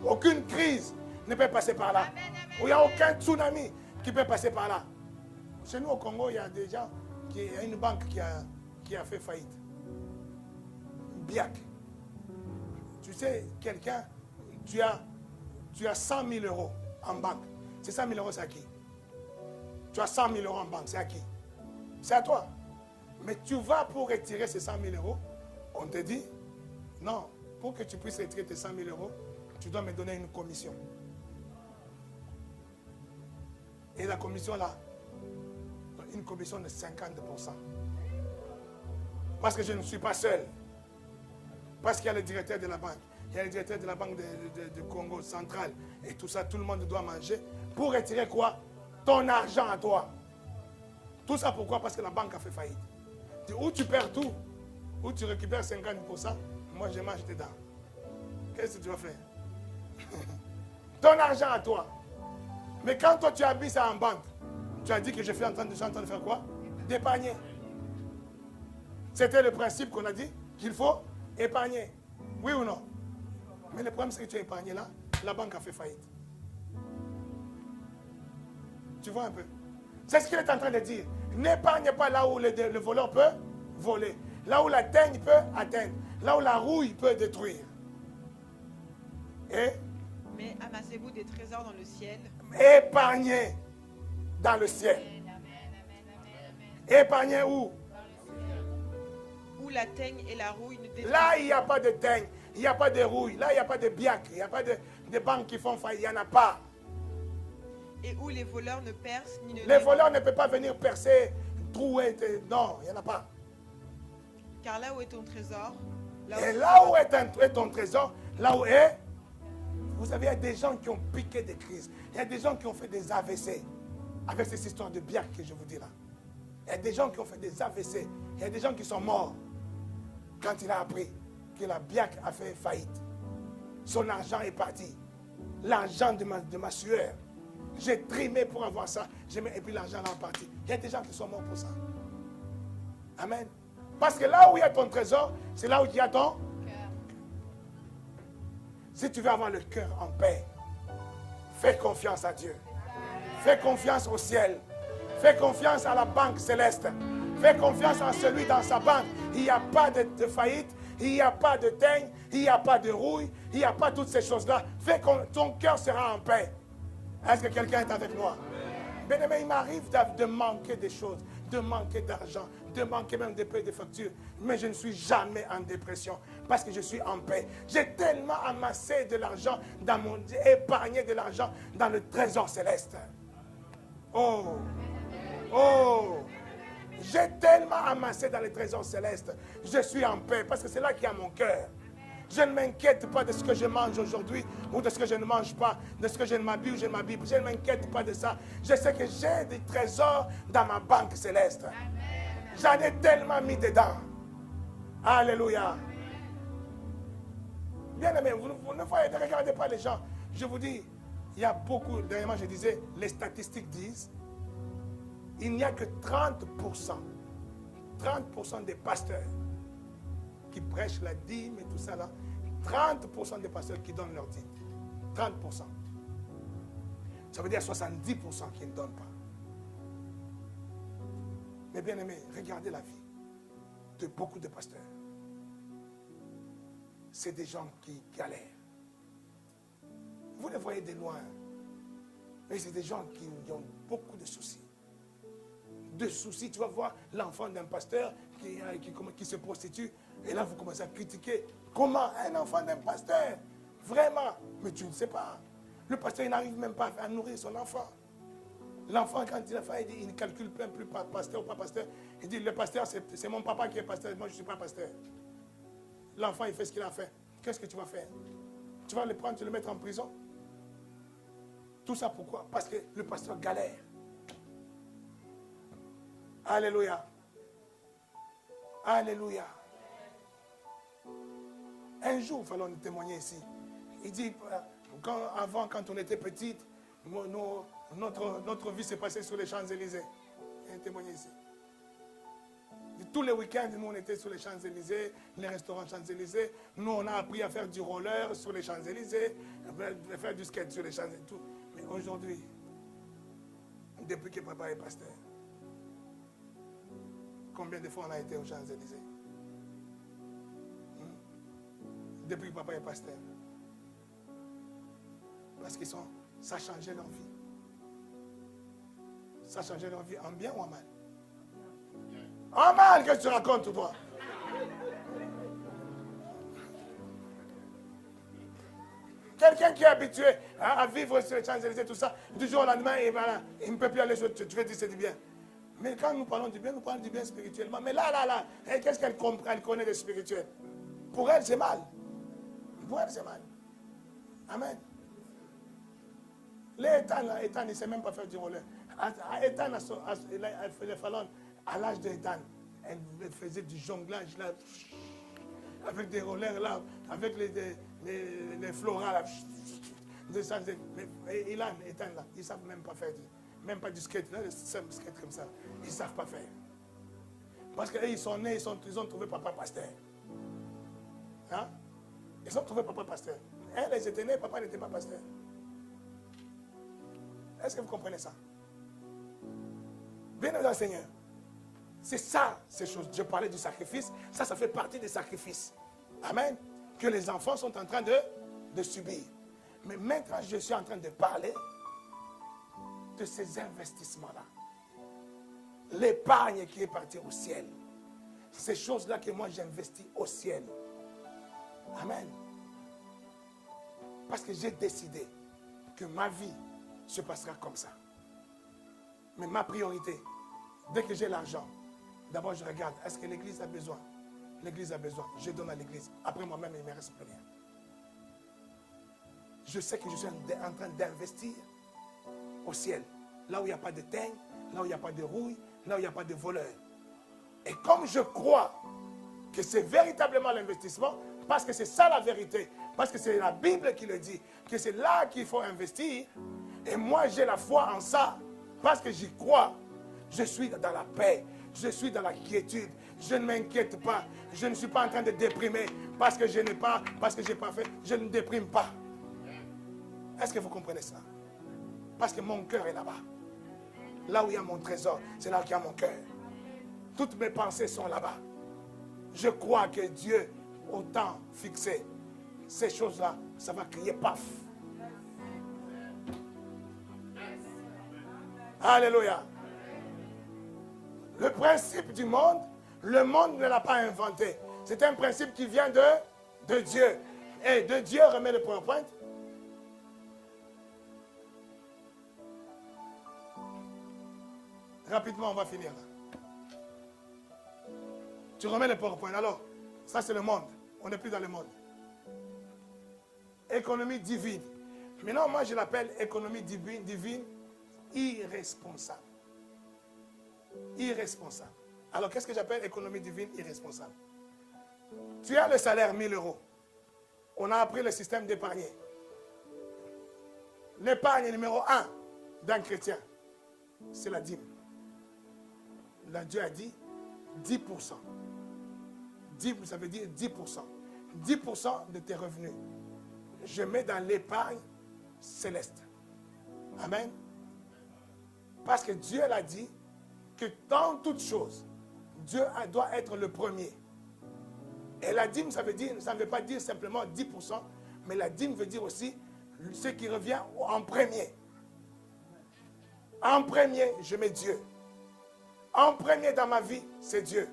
aucune crise ne peut passer par là. Où il n'y a aucun tsunami qui peut passer par là. Chez nous au Congo, il y a des gens, il y a une banque qui a fait faillite. Biak. Tu sais, quelqu'un, tu as 100 000 € en banque. Ces 100 000 €, c'est à qui? Tu as 100 000 € en banque, c'est à qui? C'est à toi. Mais tu vas pour retirer ces 100 000 €, on te dit, non, pour que tu puisses retirer tes 100 000 €, tu dois me donner une commission. Et la commission là, une commission de 50%. Parce que je ne suis pas seul. Parce qu'il y a le directeur de la banque. Il y a le directeur de la banque du Congo central. Et tout ça, tout le monde doit manger. pour retirer quoi? Ton argent à toi. Tout ça pourquoi? Parce que la banque a fait faillite. Ou tu perds tout, ou tu récupères 50%, moi je mange dedans. Qu'est-ce que tu vas faire? Ton argent à toi. Mais quand toi tu as mis ça en banque, tu as dit que je suis en train de faire quoi? D'épargner. C'était le principe qu'on a dit qu'il faut épargner. Oui ou non? Mais le problème c'est que tu as épargné là, la banque a fait faillite. Tu vois un peu? C'est ce qu'il est en train de dire. N'épargne pas là où le voleur peut voler. Là où la teigne peut atteindre. Là où la rouille peut détruire. Et Mais amassez-vous des trésors dans le ciel. épargnez dans le ciel. Épargnez où? Où la teigne et la rouille ne détruisent. Là, il n'y a pas de teigne. Il n'y a pas de rouille. Là, il n'y a pas de biac. Il n'y a pas de banques qui font faillite. Il n'y en a pas. Et où les voleurs ne percent ni ne Les voleurs ne peuvent pas venir percer, trouer. Non, il n'y en a pas. Car là où est ton trésor, Et là où est ton trésor, là où est, vous savez, il y a des gens qui ont piqué des crises. Il y a des gens qui ont fait des AVC avec cette histoire de biac que je vous dis là. Il y a des gens qui ont fait des AVC. Il y a des gens qui sont morts quand il a appris que la biac a fait faillite. Son argent est parti. L'argent de ma sueur. J'ai trimé pour avoir ça. Et puis l'argent est parti. Il y a des gens qui sont morts pour ça. Amen. Parce que là où il y a ton trésor, c'est là où il y a ton cœur. Si tu veux avoir le cœur en paix, fais confiance à Dieu. Fais confiance au ciel. Fais confiance à la banque céleste. Fais confiance en celui dans sa banque. Il n'y a pas de faillite. Il n'y a pas de teigne. Il n'y a pas de rouille. Il n'y a pas toutes ces choses-là. Fais que ton cœur sera en paix. Est-ce que quelqu'un est avec moi? Bien-aimé, il m'arrive de manquer des choses, de manquer d'argent, de manquer même de payer des factures. Mais je ne suis jamais en dépression parce que je suis en paix. J'ai tellement amassé de l'argent, épargné de l'argent dans le trésor céleste. Oh! Oh! J'ai tellement amassé dans le trésor céleste. Je suis en paix parce que c'est là qu'il y a mon cœur. Je ne m'inquiète pas de ce que je mange aujourd'hui ou de ce que je ne mange pas, de ce que je ne m'habille ou je ne m'habille. Je ne m'inquiète pas de ça. Je sais que j'ai des trésors dans ma banque céleste. J'en ai tellement mis dedans. Alléluia. Bien aimé, vous ne regardez pas les gens. Je vous dis, il y a beaucoup, dernièrement je disais, les statistiques disent, il n'y a que 30% des pasteurs qui prêchent la dîme et tout ça là, 30% des pasteurs qui donnent leur dîme. 30%. Ça veut dire 70% qui ne donnent pas. Mais bien aimé, regardez la vie de beaucoup de pasteurs. C'est des gens qui galèrent. Vous les voyez de loin. Mais c'est des gens qui ont beaucoup de soucis. De soucis, tu vas voir l'enfant d'un pasteur qui se prostitue. Et là, vous commencez à critiquer. Comment un enfant d'un pasteur? Vraiment? Mais tu ne sais pas. Le pasteur, il n'arrive même pas à nourrir son enfant. L'enfant, quand il a fait, il ne calcule plus pasteur ou pas pasteur. Il dit, le pasteur, c'est mon papa qui est pasteur. Moi, je ne suis pas pasteur. L'enfant, il fait ce qu'il a fait. Qu'est-ce que tu vas faire? Tu vas le prendre, tu le mettre en prison? Tout ça pourquoi? Parce que le pasteur galère. Alléluia. Alléluia. Un jour, il fallait nous témoigner ici. Il dit, quand on était petite, notre vie s'est passée sur les Champs-Élysées. Il a témoigné ici. Tous les week-ends, nous, on était sur les Champs-Élysées, les restaurants Champs-Élysées. Nous, on a appris à faire du roller sur les Champs-Élysées, à faire du skate sur les Champs-Élysées. Tout. Mais aujourd'hui, depuis que papa est pasteur, combien de fois on a été aux Champs-Élysées? Depuis que papa est pasteur. Parce que ça changeait leur vie. Ça changeait leur vie en bien ou en mal? En mal, qu'est-ce que tu racontes, toi? Quelqu'un qui est habitué à vivre sur les Champs-Élysées, tout ça, du jour au lendemain, et voilà, il ne peut plus aller sur. Tu veux dire c'est du bien. Mais quand nous parlons du bien, nous parlons du bien spirituellement. Mais là, qu'est-ce qu'elle comprend? Elle connaît de spirituel. Pour elle, c'est mal. Pour elle, c'est mal. Amen. Les Ethan, là, Ethan, il ne sait même pas faire du roller. Ethan, elle faisait Fallon à l'âge d'Ethan. Elle faisait du jonglage là, avec des rollers là, avec les floras là. Et Ilan, Ethan là, ils ne savent même pas faire, même pas du skate, là, le simple skate comme ça. Ils ne savent pas faire. Parce qu'ils sont nés, ils ont trouvé papa pasteur. Hein? Ils ont trouvé papa pasteur. Elles étaient nées, papa n'était pas pasteur. Est-ce que vous comprenez ça? Bien dans le Seigneur. C'est ça, ces choses. Je parlais du sacrifice. Ça fait partie des sacrifices. Amen. Que les enfants sont en train de subir. Mais maintenant, je suis en train de parler de ces investissements-là. L'épargne qui est partie au ciel. Ces choses-là que moi j'investis au ciel. Amen. Parce que j'ai décidé que ma vie se passera comme ça. Mais ma priorité, dès que j'ai l'argent, d'abord je regarde, est-ce que l'église a besoin? L'église a besoin, je donne à l'église. Après moi-même, il ne me reste plus rien. Je sais que je suis en train d'investir au ciel. Là où il n'y a pas de teigne, là où il n'y a pas de rouille, là où il n'y a pas de voleurs. Et comme je crois que c'est véritablement l'investissement, parce que c'est ça la vérité, parce que c'est la Bible qui le dit, que c'est là qu'il faut investir, et moi j'ai la foi en ça, parce que j'y crois, je suis dans la paix, je suis dans la quiétude, je ne m'inquiète pas, je ne suis pas en train de déprimer, parce que je n'ai pas, parce que je n'ai pas fait, je ne déprime pas. Est-ce que vous comprenez ça? Parce que mon cœur est là-bas. Là où il y a mon trésor, c'est là qu'il y a mon cœur. Toutes mes pensées sont là-bas. Je crois que Dieu, au temps fixé, ces choses-là, ça va crier paf. Alléluia. Le principe du monde, le monde ne l'a pas inventé. C'est un principe qui vient de Dieu. Et de Dieu, remets le PowerPoint. Rapidement, on va finir là. Tu remets le PowerPoint. Alors, ça c'est le monde. On n'est plus dans le monde. Économie divine. Maintenant, moi je l'appelle économie divine irresponsable. Irresponsable. Alors, qu'est-ce que j'appelle économie divine irresponsable? Tu as le salaire 1000 €. On a appris le système d'épargner. L'épargne numéro 1 d'un chrétien, c'est la dîme. Là, Dieu a dit 10%. Dîme, ça veut dire 10%. 10% de tes revenus. Je mets dans l'épargne céleste. Amen. Parce que Dieu l'a dit que dans toutes choses, Dieu doit être le premier. Et la dîme, ça ne veut pas dire simplement 10%, mais la dîme veut dire aussi ce qui revient en premier. En premier, je mets Dieu. En premier dans ma vie, c'est Dieu.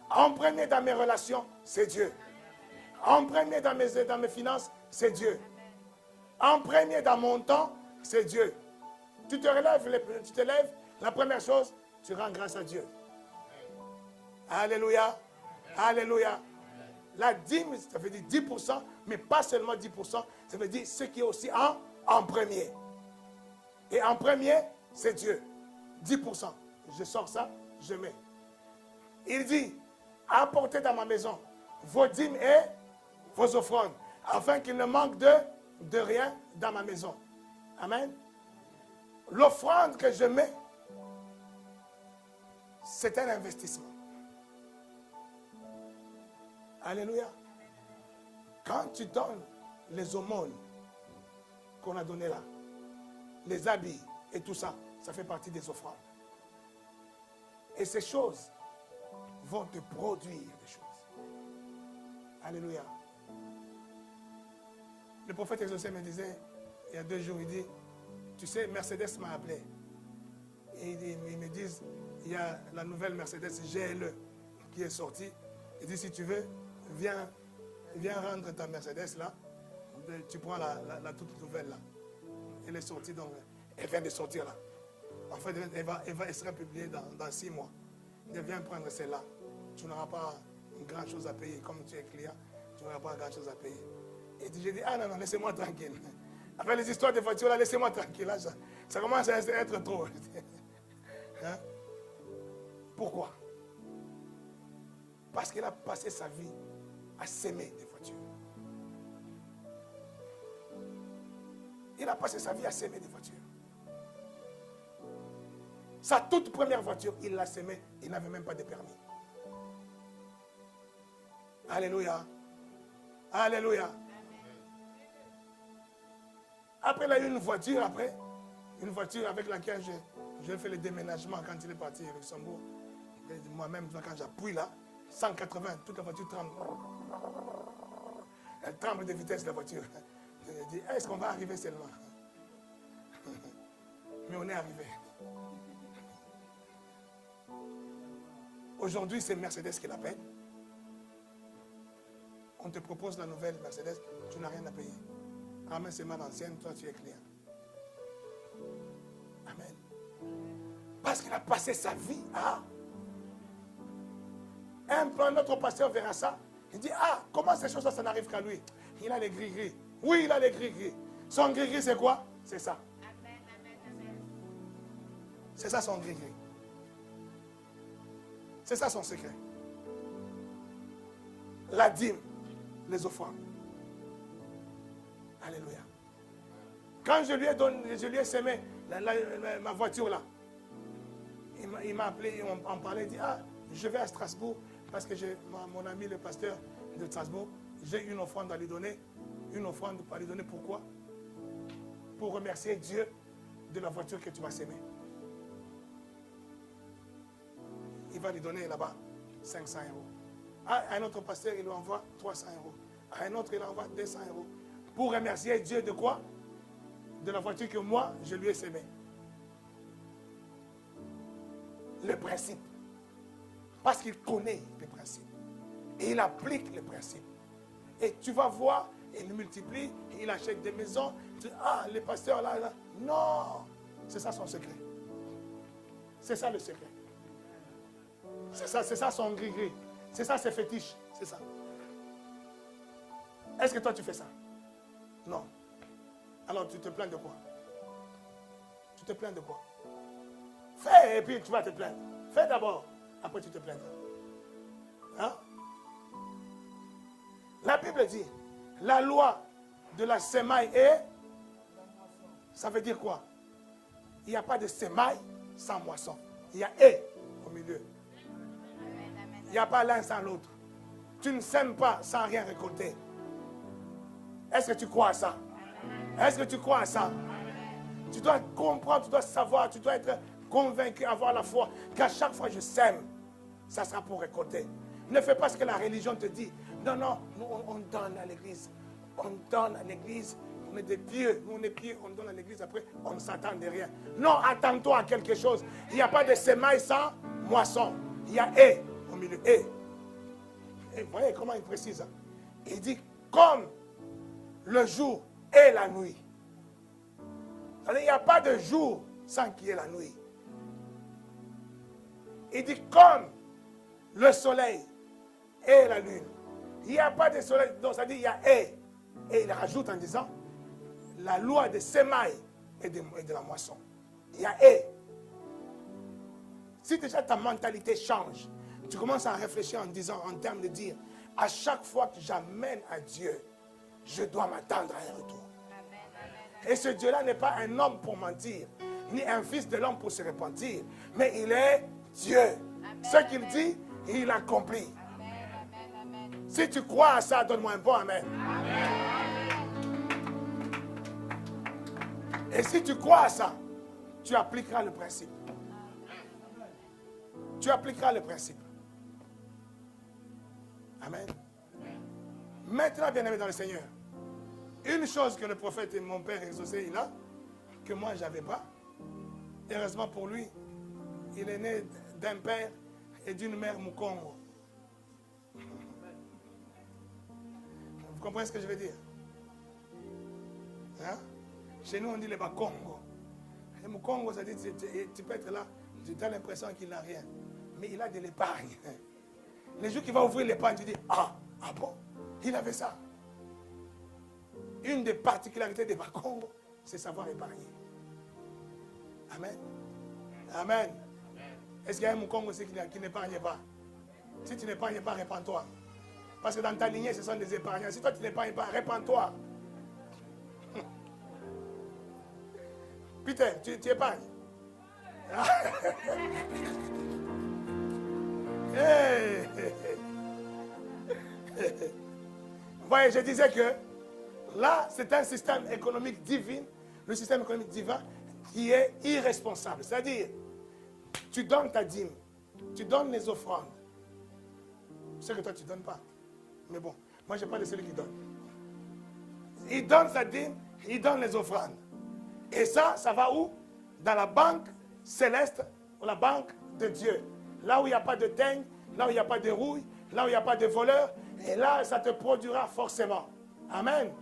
En premier dans mes relations, c'est Dieu. En premier dans mes finances, c'est Dieu. En premier dans mon temps, c'est Dieu. Tu te lèves, la première chose, tu rends grâce à Dieu. Alléluia. Alléluia. La dîme, ça veut dire 10%, mais pas seulement 10%, ça veut dire ce qui est aussi en premier. Et en premier, c'est Dieu. 10%. Je sors ça, je mets. Il dit, apportez dans ma maison vos dîmes et vos offrandes, afin qu'il ne manque de rien dans ma maison. Amen. L'offrande que je mets, c'est un investissement. Alléluia. Quand tu donnes les aumônes qu'on a données là, les habits et tout ça, ça fait partie des offrandes. Et ces choses vont te produire des choses. Alléluia. Le prophète Exaucé me disait, il y a 2 jours, il dit, tu sais, Mercedes m'a appelé. Et ils me disent, il y a la nouvelle Mercedes GLE qui est sortie. Il dit, si tu veux, viens rendre ta Mercedes là. Tu prends la toute nouvelle là. Elle est sortie, donc elle vient de sortir là. En fait, elle sera publiée dans 6 mois. Viens prendre celle-là. Tu n'auras pas grand chose à payer. Comme tu es client, tu n'auras pas grand chose à payer. Et j'ai dit, ah non, laissez-moi tranquille. Avec les histoires de voitures, là, laissez-moi tranquille. Là, ça commence à être trop. Hein? Pourquoi? Parce qu'il a passé sa vie à s'aimer des voitures. Il a passé sa vie à s'aimer des voitures. Sa toute première voiture, il l'a s'aimée. Il n'avait même pas de permis. Alléluia. Alléluia. Après, il a eu une voiture, avec laquelle j'ai fait le déménagement quand il est parti au Luxembourg. Moi-même, quand j'appuie là, 180, toute la voiture tremble. Elle tremble de vitesse, la voiture. Je dis, est-ce qu'on va arriver seulement? Mais on est arrivé. Aujourd'hui, c'est Mercedes qui l'appelle. On te propose la nouvelle Mercedes, tu n'as rien à payer. Ramène seulement l'ancienne, toi tu es client. Amen. Parce qu'il a passé sa vie à... Un autre pasteur verra ça. Il dit, ah, comment ces choses-là, ça n'arrive qu'à lui? Il a les gris-gris. Oui, il a les gris-gris. Son gris-gris, c'est quoi? C'est ça. C'est ça son gris-gris. C'est ça son secret. La dîme, les offrandes. Alléluia. Quand je lui ai sémé ma voiture là, il m'a appelé, on parlait, il dit, ah, je vais à Strasbourg parce que mon ami le pasteur de Strasbourg, j'ai une offrande à lui donner. Une offrande à lui donner pourquoi? Pour remercier Dieu de la voiture que tu m'as sémée. Il va lui donner là-bas 500 €. À un autre pasteur, il lui envoie 300 €. À un autre, il envoie 200 €. Pour remercier Dieu de quoi? De la voiture que moi, je lui ai sémée. Le principe. Parce qu'il connaît les principes. Et il applique les principes. Et tu vas voir, il multiplie, il achète des maisons. Ah, les pasteurs là. Non! C'est ça son secret. C'est ça le secret. C'est ça son gris-gris. C'est ça ses fétiches. C'est ça. Est-ce que toi tu fais ça? Non. Alors tu te plains de quoi? Tu te plains de quoi? Fais et puis tu vas te plaindre. Fais d'abord, après tu te plaindras. Hein? La Bible dit, la loi de la semaille est... Ça veut dire quoi? Il n'y a pas de semaille sans moisson. Il y a et au milieu. Il n'y a pas l'un sans l'autre. Tu ne sèmes pas sans rien récolter. Est-ce que tu crois à ça? Est-ce que tu crois à ça? Tu dois comprendre, tu dois savoir, tu dois être convaincu, avoir la foi qu'à chaque fois que je sème, ça sera pour récolter. Ne fais pas ce que la religion te dit. Non, non, nous on donne à l'église. On donne à l'église. On est des pieux. Nous on est pieux, on donne à l'église. Après, on ne s'attend de rien. Non, attends-toi à quelque chose. Il n'y a pas de semaille sans moisson. Il y a et au milieu. Et vous voyez comment il précise. Il dit comme le jour et la nuit. Il n'y a pas de jour sans qu'il y ait la nuit. Il dit comme le soleil et la lune. Il n'y a pas de soleil. Donc ça dit il y a et. Et il rajoute en disant la loi de semaille et de la moisson. Il y a et. Si déjà ta mentalité change, tu commences à réfléchir en disant, en termes de dire, à chaque fois que j'amène à Dieu, je dois m'attendre à un retour. Et ce Dieu-là n'est pas un homme pour mentir, ni un fils de l'homme pour se repentir, mais il est Dieu. Amen. Ce qu'il dit, il accomplit. Amen. Si tu crois à ça, donne-moi un bon amen. Et si tu crois à ça, tu appliqueras le principe. Tu appliqueras le principe. Amen. Maintenant, bien-aimé dans le Seigneur, une chose que le prophète et mon père exaucé, il a, que moi, je n'avais pas. Heureusement pour lui, il est né d'un père et d'une mère Mukongo. Vous comprenez ce que je veux dire? Hein? Chez nous, on dit les Bakongo. Et Mukongo, ça dit, tu peux être là, tu as l'impression qu'il n'a rien. Mais il a de l'épargne. Les jours qu'il va ouvrir l'épargne, tu dis, ah bon, il avait ça. une des particularités des Bakongo, c'est savoir épargner. Amen. Amen. Est-ce qu'il y a un Mukongo aussi qui n'épargne pas? Si tu n'épargnes pas, répands-toi. Parce que dans ta lignée, ce sont des épargnants. Si toi, tu n'épargnes pas, répands-toi. Peter, tu épargnes. Hey. Vous voyez, je disais que là, c'est un système économique divin, le système économique divin qui est irresponsable. C'est-à-dire, tu donnes ta dîme, tu donnes les offrandes. Ce que toi, tu ne donnes pas. Mais bon, moi, je parle de celui qui donne. Il donne sa dîme, il donne les offrandes. Et ça va où? Dans la banque céleste ou la banque de Dieu. Là où il n'y a pas de teigne, là où il n'y a pas de rouille, là où il n'y a pas de voleurs. Et là, ça te produira forcément. Amen.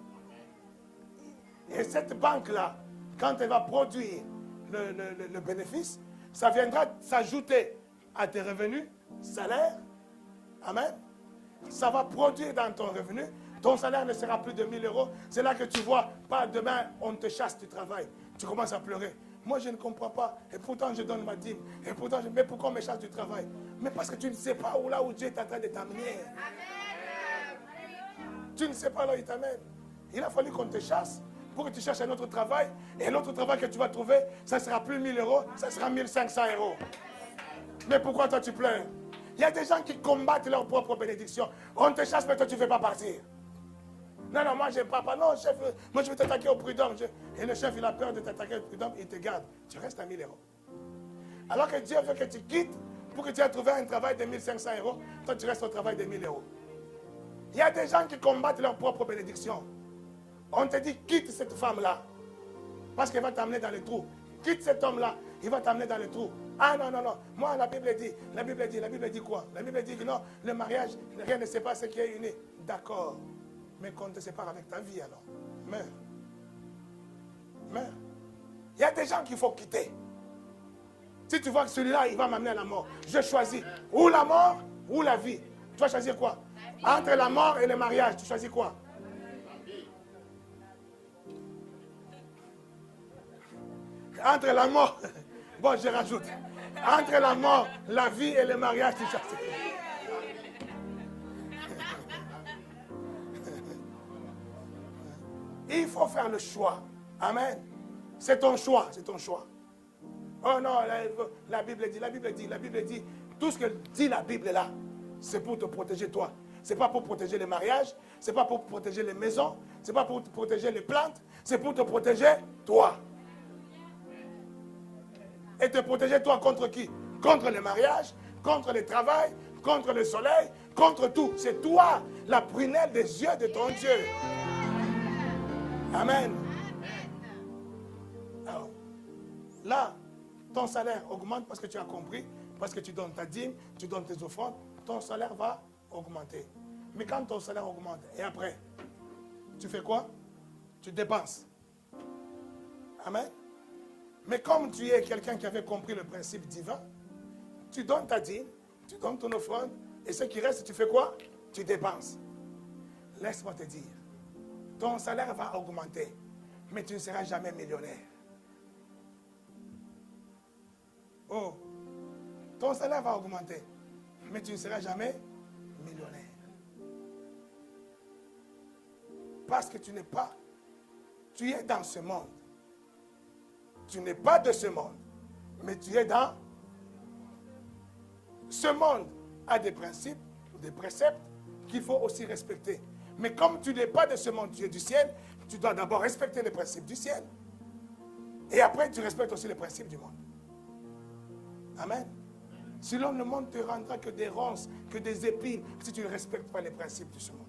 Et cette banque-là, quand elle va produire le bénéfice, ça viendra s'ajouter à tes revenus, salaire. Amen. Ça va produire dans ton revenu. Ton salaire ne sera plus de 1000 euros. C'est là que tu vois, pas demain, on te chasse du travail. Tu commences à pleurer. Moi, je ne comprends pas. Et pourtant, je donne ma dîme. Et pourtant, mais pourquoi on me chasse du travail? Mais parce que tu ne sais pas où Dieu est en train de t'amener. Tu ne sais pas là où il t'amène. Il a fallu qu'on te chasse pour que tu cherches un autre travail. Et l'autre travail que tu vas trouver, ça ne sera plus 1000 euros, ça sera 1500 euros. Mais pourquoi toi tu pleures? Il y a des gens qui combattent leur propre bénédiction. On te chasse, mais toi tu ne veux pas partir. Non, moi je ne pars pas. Non, chef, moi je vais t'attaquer au prud'homme. Et le chef, il a peur de t'attaquer au prud'homme, il te garde. Tu restes à 1000 euros. Alors que Dieu veut que tu quittes pour que tu aies trouvé un travail de 1500 euros. Toi, tu restes au travail de 1000 euros. Il y a des gens qui combattent leur propre bénédiction. On te dit, quitte cette femme-là. Parce qu'elle va t'amener dans le trou. Quitte cet homme-là, il va t'amener dans le trou. Ah non. Moi, la Bible dit quoi? La Bible dit que non, le mariage, rien ne sépare ce qui est uni. D'accord. Mais qu'on te sépare avec ta vie alors. Meurs. Il y a des gens qu'il faut quitter. Si tu vois que celui-là, il va m'amener à la mort, je choisis ou la mort ou la vie. Tu vas choisir quoi? Entre la mort et le mariage, tu choisis quoi? Entre la mort, bon, je rajoute. Entre la mort, la vie et le mariage, tu choisis. Il faut faire le choix. Amen. C'est ton choix, c'est ton choix. Oh non, la Bible dit, tout ce que dit la Bible là, c'est pour te protéger toi. Ce n'est pas pour protéger les mariages, ce n'est pas pour protéger les maisons, ce n'est pas pour protéger les plantes, c'est pour te protéger toi. Et te protéger toi contre qui? Contre le mariage, contre le travail, contre le soleil, contre tout. C'est toi, la prunelle des yeux de ton Dieu. Amen. Alors, là, ton salaire augmente parce que tu as compris, parce que tu donnes ta dîme, tu donnes tes offrandes, ton salaire va augmenter. Mais quand ton salaire augmente, et après, tu fais quoi? Tu dépenses. Amen. Mais comme tu es quelqu'un qui avait compris le principe divin, tu donnes ta dîme, tu donnes ton offrande, et ce qui reste, tu fais quoi? Tu dépenses. Laisse-moi te dire, ton salaire va augmenter, mais tu ne seras jamais millionnaire. Oh, ton salaire va augmenter, mais tu ne seras jamais millionnaire. Parce que tu n'es pas, tu es dans ce monde. Tu n'es pas de ce monde, mais tu es dans ce monde. A des principes, des préceptes qu'il faut aussi respecter. Mais comme tu n'es pas de ce monde, tu es du ciel, tu dois d'abord respecter les principes du ciel. Et après, tu respectes aussi les principes du monde. Amen. Sinon, le monde te rendra que des ronces, que des épines, si tu ne respectes pas les principes de ce monde.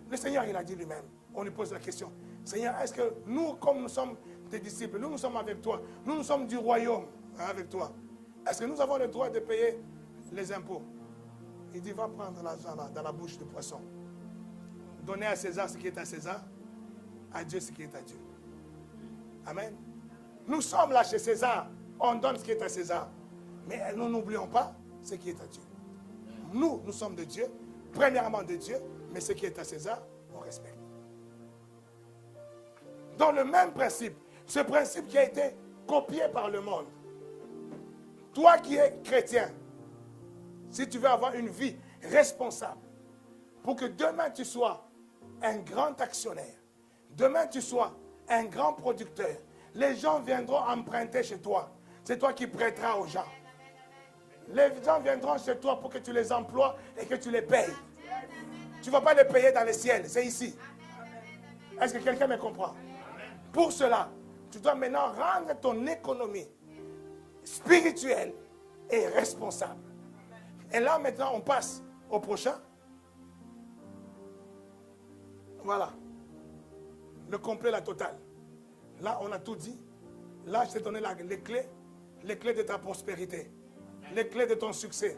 Le Seigneur, il a dit lui-même, on lui pose la question, Seigneur, est-ce que nous, comme nous sommes tes disciples, nous sommes avec toi, nous sommes du royaume avec toi, est-ce que nous avons le droit de payer les impôts? Il dit, va prendre l'argent dans la bouche du poisson. Donnez à César ce qui est à César, à Dieu ce qui est à Dieu. Amen. Nous sommes là chez César, on donne ce qui est à César. Mais nous n'oublions pas ce qui est à Dieu. Nous sommes de Dieu, premièrement de Dieu, mais ce qui est à César, on respecte. Dans le même principe, ce principe qui a été copié par le monde. Toi qui es chrétien, si tu veux avoir une vie responsable, pour que demain tu sois un grand actionnaire, demain tu sois un grand producteur, les gens viendront emprunter chez toi. C'est toi qui prêteras aux gens. Les gens viendront chez toi pour que tu les emploies et que tu les payes. Tu ne vas pas les payer dans le ciel, c'est ici. Est-ce que quelqu'un me comprend? Pour cela, tu dois maintenant rendre ton économie spirituelle et responsable. Et là, maintenant, on passe au prochain. Voilà. Le complet, la totale. Là, on a tout dit. Là, je t'ai donné les clés de ta prospérité, les clés de ton succès,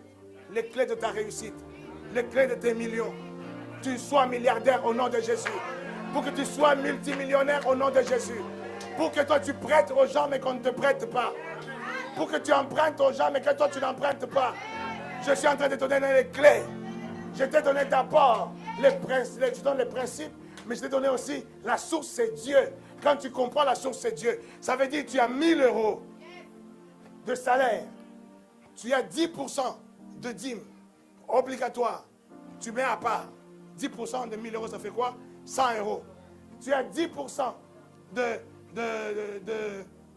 les clés de ta réussite, les clés de tes millions. Tu sois milliardaire au nom de Jésus. Pour que tu sois multimillionnaire au nom de Jésus. Pour que toi, tu prêtes aux gens, mais qu'on ne te prête pas. Pour que tu empruntes aux gens, mais que toi, tu n'empruntes pas. Je suis en train de te donner les clés. Je t'ai donné d'abord je donne les principes, mais je t'ai donné aussi la source, c'est Dieu. Quand tu comprends la source, c'est Dieu. Ça veut dire que tu as 1000 € de salaire. Tu as 10% de dîme obligatoire. Tu mets à part. 10% de 1000 €, ça fait quoi? 100 €. Tu as 10%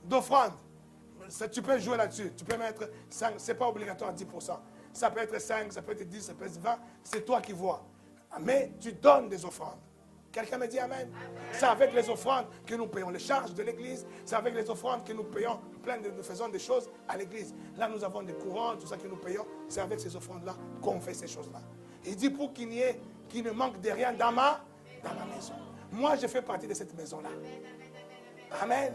d'offrande. Tu peux jouer là-dessus. Tu peux mettre 5. Ce n'est pas obligatoire 10%. Ça peut être 5, ça peut être 10, ça peut être 20. C'est toi qui vois. Mais tu donnes des offrandes. Quelqu'un me dit Amen. C'est avec les offrandes que nous payons les charges de l'église. C'est avec les offrandes que nous payons nous faisons des choses à l'église. Là, nous avons des courants, tout ça que nous payons. C'est avec ces offrandes-là qu'on fait ces choses-là. Il dit pour qu'il ne manque de rien dans ma maison. Moi, je fais partie de cette maison-là. Amen.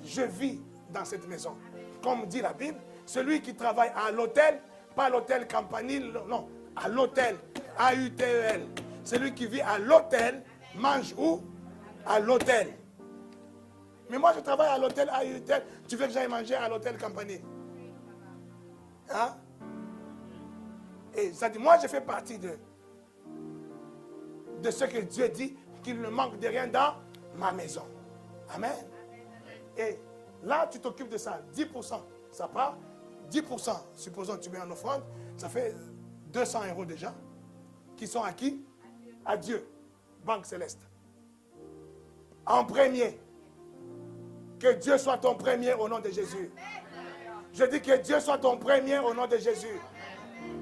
Je vis dans cette maison. Comme dit la Bible, celui qui travaille à l'hôtel, pas l'hôtel Campanile, non, à l'hôtel, A-U-T-E-L. Celui qui vit à l'hôtel, mange où? À l'hôtel. Mais moi, je travaille à l'hôtel A-U-T-E-L. Tu veux que j'aille manger à l'hôtel Campanile? Hein? Et ça dit, moi, je fais partie de ce que Dieu dit, qu'il ne manque de rien dans ma maison. Amen. Et là, tu t'occupes de ça. 10%, ça part. 10%, supposons que tu mets en offrande, ça fait 200 € déjà, qui sont à qui? À Dieu, Banque Céleste. En premier, que Dieu soit ton premier au nom de Jésus. Je dis que Dieu soit ton premier au nom de Jésus.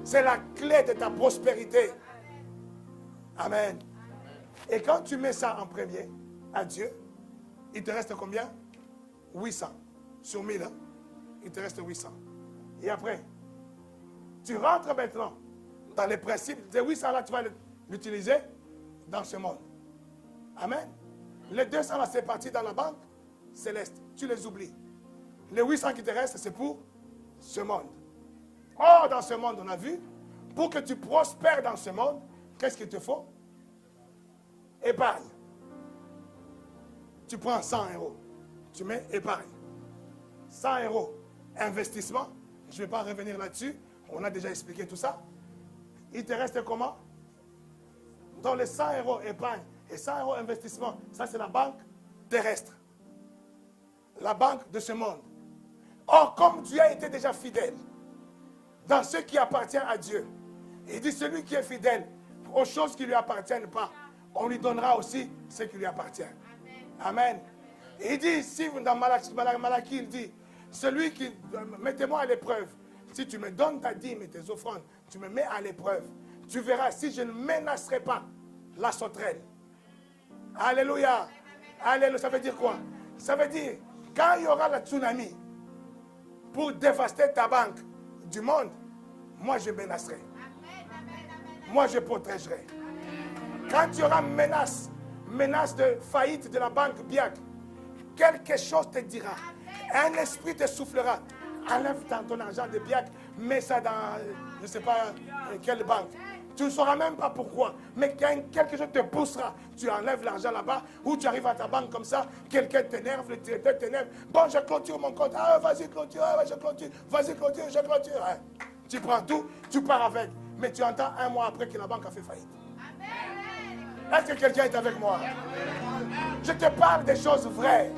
C'est la clé de ta prospérité. Amen. Et quand tu mets ça en premier, à Dieu, il te reste combien? 800. Sur 1000, hein? Il te reste 800. Et après, tu rentres maintenant dans les principes. Ces 800 là, tu vas l'utiliser dans ce monde. Amen. Les 200 là, c'est parti dans la banque céleste. Tu les oublies. Les 800 qui te restent, c'est pour ce monde. Or, dans ce monde, on a vu, pour que tu prospères dans ce monde, qu'est-ce qu'il te faut? Épargne. Tu prends 100 €. Tu mets épargne. 100 €. Investissement. Je ne vais pas revenir là-dessus. On a déjà expliqué tout ça. Il te reste comment? Dans les 100 € épargne et 100 € investissement, ça c'est la banque terrestre. La banque de ce monde. Or, comme Dieu a été déjà fidèle dans ce qui appartient à Dieu, il dit celui qui est fidèle aux choses qui ne lui appartiennent pas, on lui donnera aussi ce qui lui appartient. Amen. Et il dit ici, dans Malachie, il dit, celui qui, mettez-moi à l'épreuve. Si tu me donnes ta dîme et tes offrandes, tu me mets à l'épreuve. Tu verras si je ne menacerai pas la sauterelle. Alléluia. Alléluia. Ça veut dire quoi? Ça veut dire, quand il y aura le tsunami pour dévaster ta banque du monde, moi je menacerai. Moi je protégerai. Quand il y aura menace de faillite de la banque BIAC, quelque chose te dira. Un esprit te soufflera. Enlève ton argent de BIAC, mets ça dans, je ne sais pas quelle banque. Tu ne sauras même pas pourquoi. Mais quand quelque chose te poussera, tu enlèves l'argent là-bas, ou tu arrives à ta banque comme ça, quelqu'un t'énerve, le directeur t'énerve. Bon, je clôture mon compte. Ah, vas-y, clôture. Ah, je clôture. Vas-y, clôture, je clôture. Ah. Tu prends tout, tu pars avec. Mais tu entends un mois après que la banque a fait faillite. Est-ce que quelqu'un est avec moi? Je te parle des choses vraies.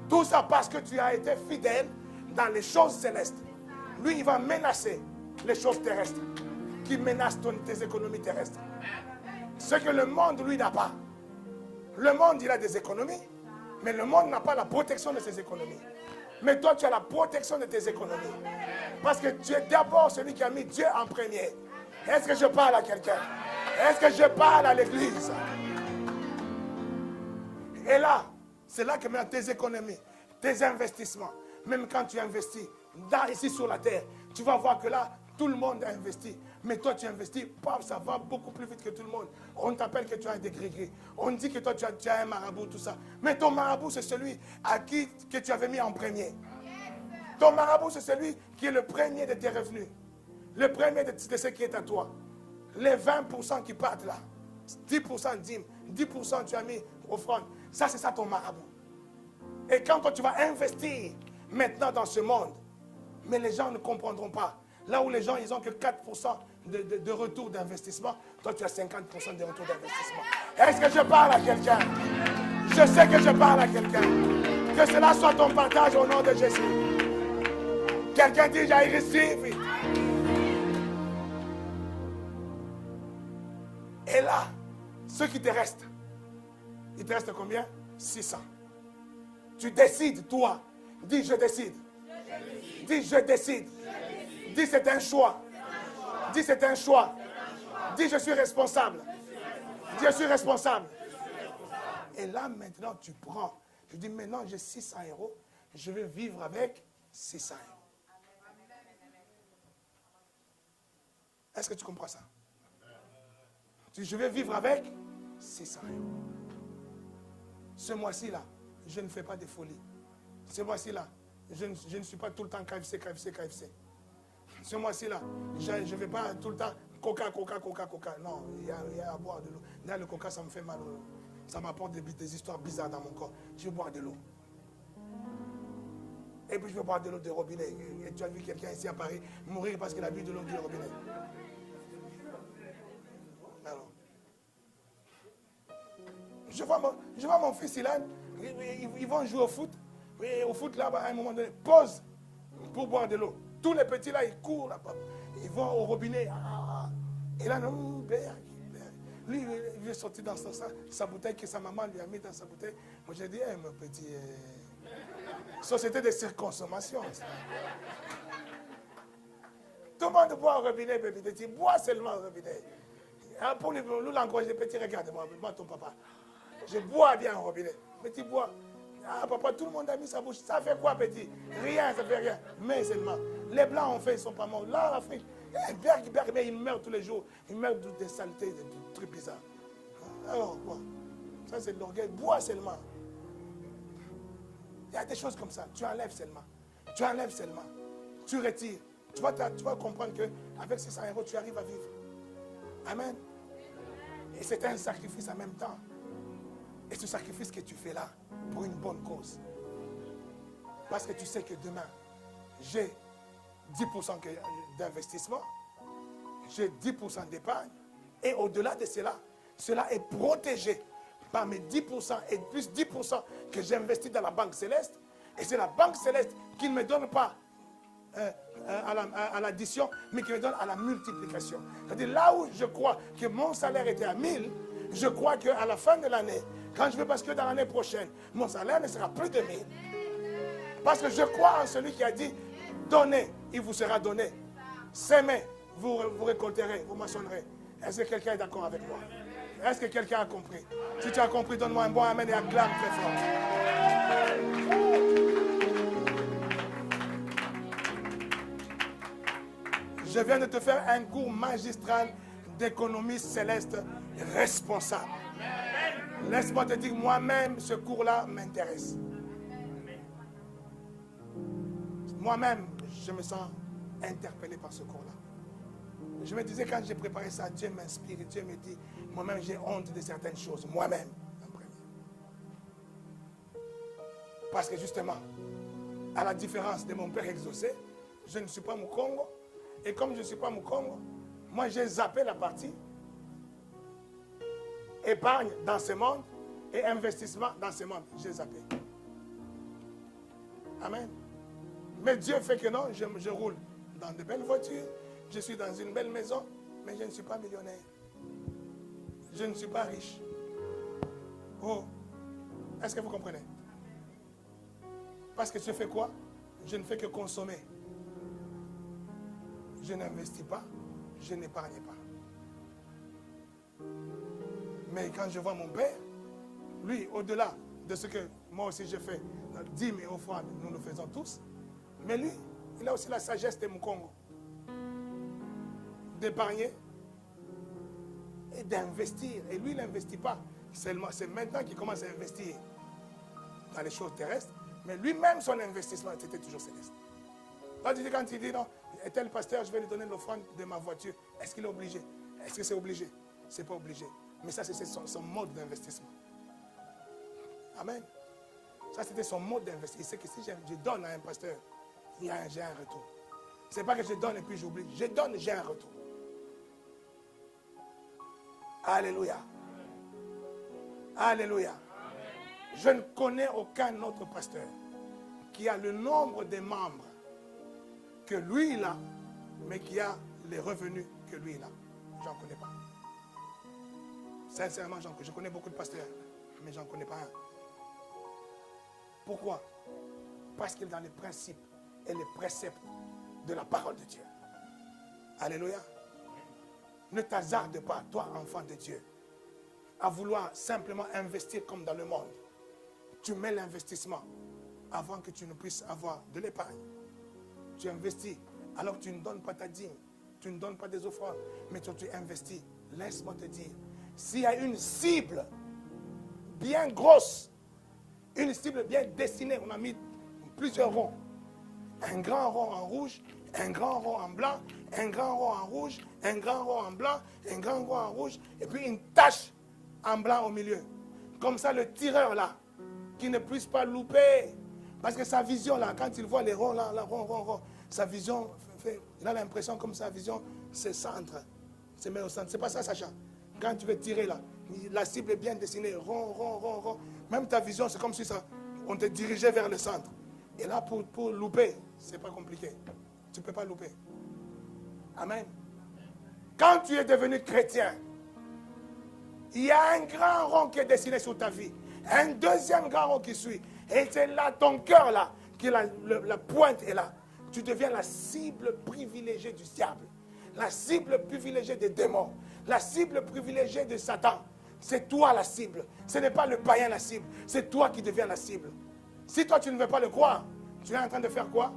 Tout ça parce que tu as été fidèle dans les choses célestes. Lui, il va menacer les choses terrestres qui menacent tes économies terrestres. Ce que le monde, lui, n'a pas. Le monde, il a des économies, mais le monde n'a pas la protection de ses économies. Mais toi, tu as la protection de tes économies. Parce que tu es d'abord celui qui a mis Dieu en premier. Est-ce que je parle à quelqu'un? Est-ce que je parle à l'église? Et là, c'est là que maintenant tes économies, tes investissements, même quand tu investis ici sur la terre, tu vas voir que là, tout le monde a investi. Mais toi, tu investis, ça va beaucoup plus vite que tout le monde. On t'appelle que tu as des gris-gris. On dit que toi, tu as un marabout, tout ça. Mais ton marabout, c'est celui à qui que tu avais mis en premier. Ton marabout, c'est celui qui est le premier de tes revenus. Le premier de ce qui est à toi. Les 20% qui partent là. 10% dîmes. 10% tu as mis offrande. Ça, c'est ça ton marabout. Et quand toi, tu vas investir maintenant dans ce monde, mais les gens ne comprendront pas. Là où les gens, ils n'ont que 4% de retour d'investissement, toi, tu as 50% de retour d'investissement. Est-ce que je parle à quelqu'un? Je sais que je parle à quelqu'un. Que cela soit ton partage au nom de Jésus. Quelqu'un dit, I receive it. Et là, ce qui te reste, il te reste combien? 600. Tu décides, toi. Dis, je décide. Dis, je décide. Dis, c'est un choix. Dis, c'est un choix. Dis, je suis responsable. Dis, je suis responsable. Et là, maintenant, tu prends. Je dis, maintenant, j'ai 600 €. Je vais vivre avec 600 €. Est-ce que tu comprends ça? Tu dis, je vais vivre avec 600 €. Ce mois-ci, là, je ne fais pas de folie. Ce mois-ci, là, je ne suis pas tout le temps KFC. Ce mois-ci, là, je ne vais pas tout le temps Coca. Non, il y a à boire de l'eau. Là, le Coca, ça me fait mal. Ça m'apporte des histoires bizarres dans mon corps. Je vais boire de l'eau. Et puis, je vais boire de l'eau de robinet. Et tu as vu quelqu'un ici à Paris mourir parce qu'il a bu de l'eau du robinet. Alors, je vois mon fils, ils vont jouer au foot. Et au foot, là, à un moment donné, pause pour boire de l'eau. Tous les petits, là, ils courent là-bas. Ils vont au robinet. Et là, lui, il veut sortir dans sa bouteille que sa maman lui a mis dans sa bouteille. Moi, j'ai dit, mon petit... Société de surconsommation. Tout le monde boit au robinet, petit. Bois seulement au robinet. Pour nous l'encourager, petit, regarde-moi, ton papa. Je bois bien au robinet. Petit, bois. Ah, papa, tout le monde a mis sa bouche. Ça fait quoi, petit? Rien, ça fait rien. Mais seulement. Les Blancs ont fait, ils ne sont pas morts. Là, en Afrique, mais ils meurent tous les jours. Ils meurent des saletés, des trucs bizarres. Alors, quoi? Ça, c'est de l'orgueil. Bois seulement. Il y a des choses comme ça. Tu enlèves seulement. Tu retires. Tu vas comprendre qu'avec 600 €, tu arrives à vivre. Amen. Et c'est un sacrifice en même temps. Et ce sacrifice que tu fais là, pour une bonne cause. Parce que tu sais que demain, j'ai 10% d'investissement, j'ai 10% d'épargne, et au-delà de cela, cela est protégé par mes 10% et plus 10% que j'investis dans la banque céleste. Et c'est la banque céleste qui ne me donne pas à l'addition, mais qui me donne à la multiplication. C'est-à-dire là où je crois que mon salaire était à 1000, je crois qu'à la fin de l'année, quand je vais basculer dans l'année prochaine, mon salaire ne sera plus de 1000. Parce que je crois en celui qui a dit, donnez, il vous sera donné. Semez, vous récolterez, vous moissonnerez. Est-ce que quelqu'un est d'accord avec moi? Est-ce que quelqu'un a compris? Si tu as compris, donne-moi un bon amen et acclame très fort. Je viens de te faire un cours magistral d'économie céleste responsable. Laisse-moi te dire, moi-même, ce cours-là m'intéresse. Moi-même, je me sens interpellé par ce cours-là. Je me disais, quand j'ai préparé ça, Dieu m'inspire, Dieu me dit, moi-même, j'ai honte de certaines choses, moi-même. Parce que justement, à la différence de mon père exaucé, je ne suis pas Mukongo. Et comme je ne suis pas Mukongo, moi, j'ai zappé la partie. épargne dans ce monde et investissement dans ce monde. J'ai zappé. Amen. Mais Dieu fait que non, je roule dans de belles voitures, je suis dans une belle maison, mais je ne suis pas millionnaire. Je ne suis pas riche. Oh, est-ce que vous comprenez? Parce que je fais quoi? Je ne fais que consommer. Je n'investis pas, je n'épargne pas. Mais quand je vois mon père, lui, au-delà de ce que moi aussi je fais, dîmes et offrandes, nous le faisons tous, mais lui, il a aussi la sagesse de Mukongo, d'épargner et d'investir. Et lui, il n'investit pas seulement, c'est maintenant qu'il commence à investir dans les choses terrestres, mais lui-même, son investissement, c'était toujours céleste. Quand il dit non, tel pasteur, je vais lui donner l'offrande de ma voiture, est-ce qu'il est obligé? Est-ce que c'est obligé? Ce n'est pas obligé. Mais ça, c'est son mode d'investissement. Amen. Ça, c'était son mode d'investissement. Il sait que si je donne à un pasteur, j'ai un retour. Ce n'est pas que je donne et puis j'oublie. Je donne, j'ai un retour. Alléluia. Alléluia. Je ne connais aucun autre pasteur qui a le nombre de membres que lui il a, mais qui a les revenus que lui il a. Je n'en connais pas. Sincèrement, je connais beaucoup de pasteurs, mais je n'en connais pas un. Pourquoi? Parce qu'il est dans les principes et les préceptes de la parole de Dieu. Alléluia. Ne t'hasarde pas, toi, enfant de Dieu, à vouloir simplement investir comme dans le monde. Tu mets l'investissement avant que tu ne puisses avoir de l'épargne. Tu investis alors que tu ne donnes pas ta dîme, tu ne donnes pas des offrandes, mais tu investis. Laisse-moi te dire, s'il y a une cible bien grosse, une cible bien dessinée, on a mis plusieurs ronds. Un grand rond en rouge, un grand rond en blanc, un grand rond en rouge, un grand rond en blanc, un grand rond en rouge, et puis une tache en blanc au milieu. Comme ça, le tireur là, qui ne puisse pas louper. Parce que sa vision là, quand il voit les ronds là, rond, sa vision, il a l'impression comme sa vision se centre, se met au centre. C'est pas ça, Sacha. Quand tu veux tirer là, la cible est bien dessinée, rond. Même ta vision, c'est comme si ça, on te dirigeait vers le centre. Et là, pour louper, c'est pas compliqué. Tu ne peux pas louper. Amen. Quand tu es devenu chrétien, il y a un grand rond qui est dessiné sur ta vie. Un deuxième grand rond qui suit. Et c'est là, ton cœur là, qui la pointe est là. Tu deviens la cible privilégiée du diable. La cible privilégiée des démons. La cible privilégiée de Satan. C'est toi la cible. Ce n'est pas le païen la cible. C'est toi qui deviens la cible. Si toi tu ne veux pas le croire, tu es en train de faire quoi?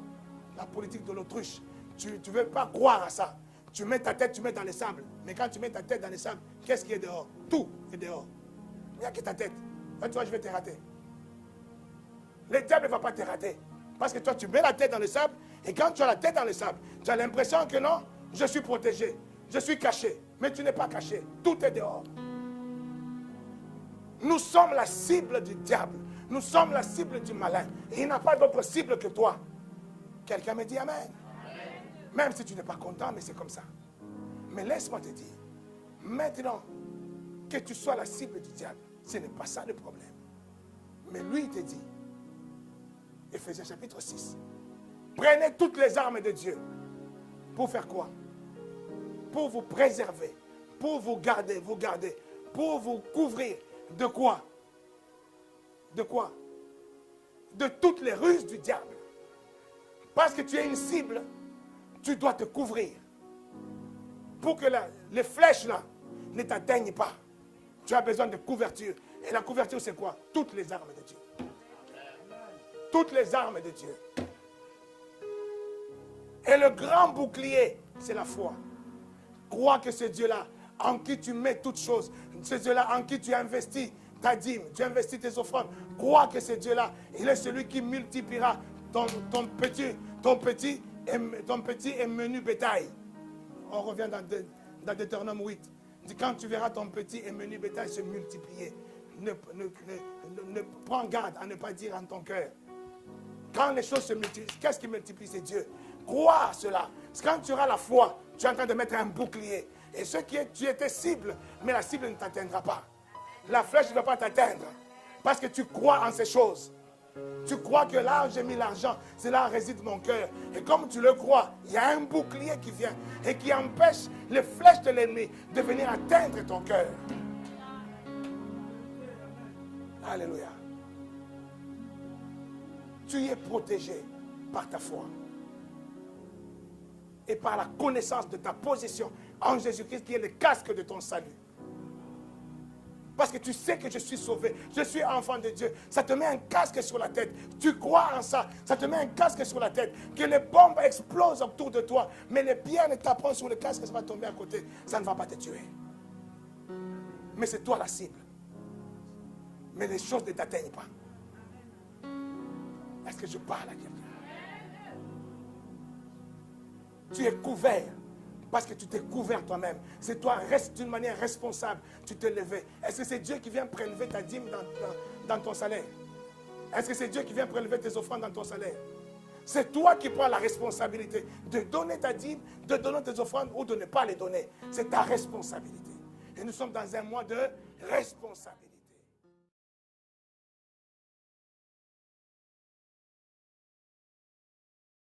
La politique de l'autruche. Tu ne veux pas croire à ça. Tu mets ta tête, tu mets dans les sables. Mais quand tu mets ta tête dans les sables, qu'est-ce qui est dehors? Tout est dehors. Il n'y a que ta tête. Là, toi, je vais te rater. Le diable ne va pas te rater. Parce que toi, tu mets la tête dans le sable. Et quand tu as la tête dans le sable, tu as l'impression que non, je suis protégé. Je suis caché. Mais tu n'es pas caché. Tout est dehors. Nous sommes la cible du diable. Nous sommes la cible du malin. Et il n'y a pas d'autre cible que toi. Quelqu'un me dit Amen. Amen. Même si tu n'es pas content, mais c'est comme ça. Mais laisse-moi te dire, maintenant que tu sois la cible du diable, ce n'est pas ça le problème. Mais lui, il te dit, Éphésiens chapitre 6, prenez toutes les armes de Dieu. Pour faire quoi? Pour vous préserver, pour vous garder, pour vous couvrir. De quoi? De quoi? De toutes les ruses du diable. Parce que tu es une cible, tu dois te couvrir. Pour que les flèches là ne t'atteignent pas. Tu as besoin de couverture. Et la couverture, c'est quoi? Toutes les armes de Dieu. Toutes les armes de Dieu. Et le grand bouclier, c'est la foi. Crois que ce Dieu-là, en qui tu mets toutes choses, ce Dieu-là en qui tu investis ta dîme, tu investis tes offrandes, crois que ce Dieu-là, il est celui qui multipliera ton petit et menu bétail. On revient dans Deutéronome 8. Il dit, quand tu verras ton petit et menu bétail se multiplier, ne prends garde à ne pas dire en ton cœur. Quand les choses se multiplient, qu'est-ce qui multiplie? C'est Dieu. Crois cela. Quand tu auras la foi, tu es en train de mettre un bouclier. Et ce qui est, tu étais cible, mais la cible ne t'atteindra pas. la flèche ne va pas t'atteindre. Parce que tu crois en ces choses. Tu crois que là où j'ai mis l'argent, c'est là où réside mon cœur. Et comme tu le crois, il y a un bouclier qui vient et qui empêche les flèches de l'ennemi de venir atteindre ton cœur. Alléluia. Tu es protégé par ta foi et par la connaissance de ta position en Jésus-Christ qui est le casque de ton salut. Parce que tu sais que je suis sauvé, je suis enfant de Dieu. Ça te met un casque sur la tête. Tu crois en ça. Ça te met un casque sur la tête. Que les bombes explosent autour de toi. Mais les pierres ne taperont sur le casque, ça va tomber à côté. Ça ne va pas te tuer. Mais c'est toi la cible. Mais les choses ne t'atteignent pas. Est-ce que je parle à quelqu'un? Tu es couvert. Parce que tu t'es couvert toi-même. C'est toi, reste d'une manière responsable. Tu te levais. Est-ce que c'est Dieu qui vient prélever ta dîme dans ton salaire? Est-ce que c'est Dieu qui vient prélever tes offrandes dans ton salaire? C'est toi qui prends la responsabilité de donner ta dîme, de donner tes offrandes ou de ne pas les donner. C'est ta responsabilité. Et nous sommes dans un mois de responsabilité.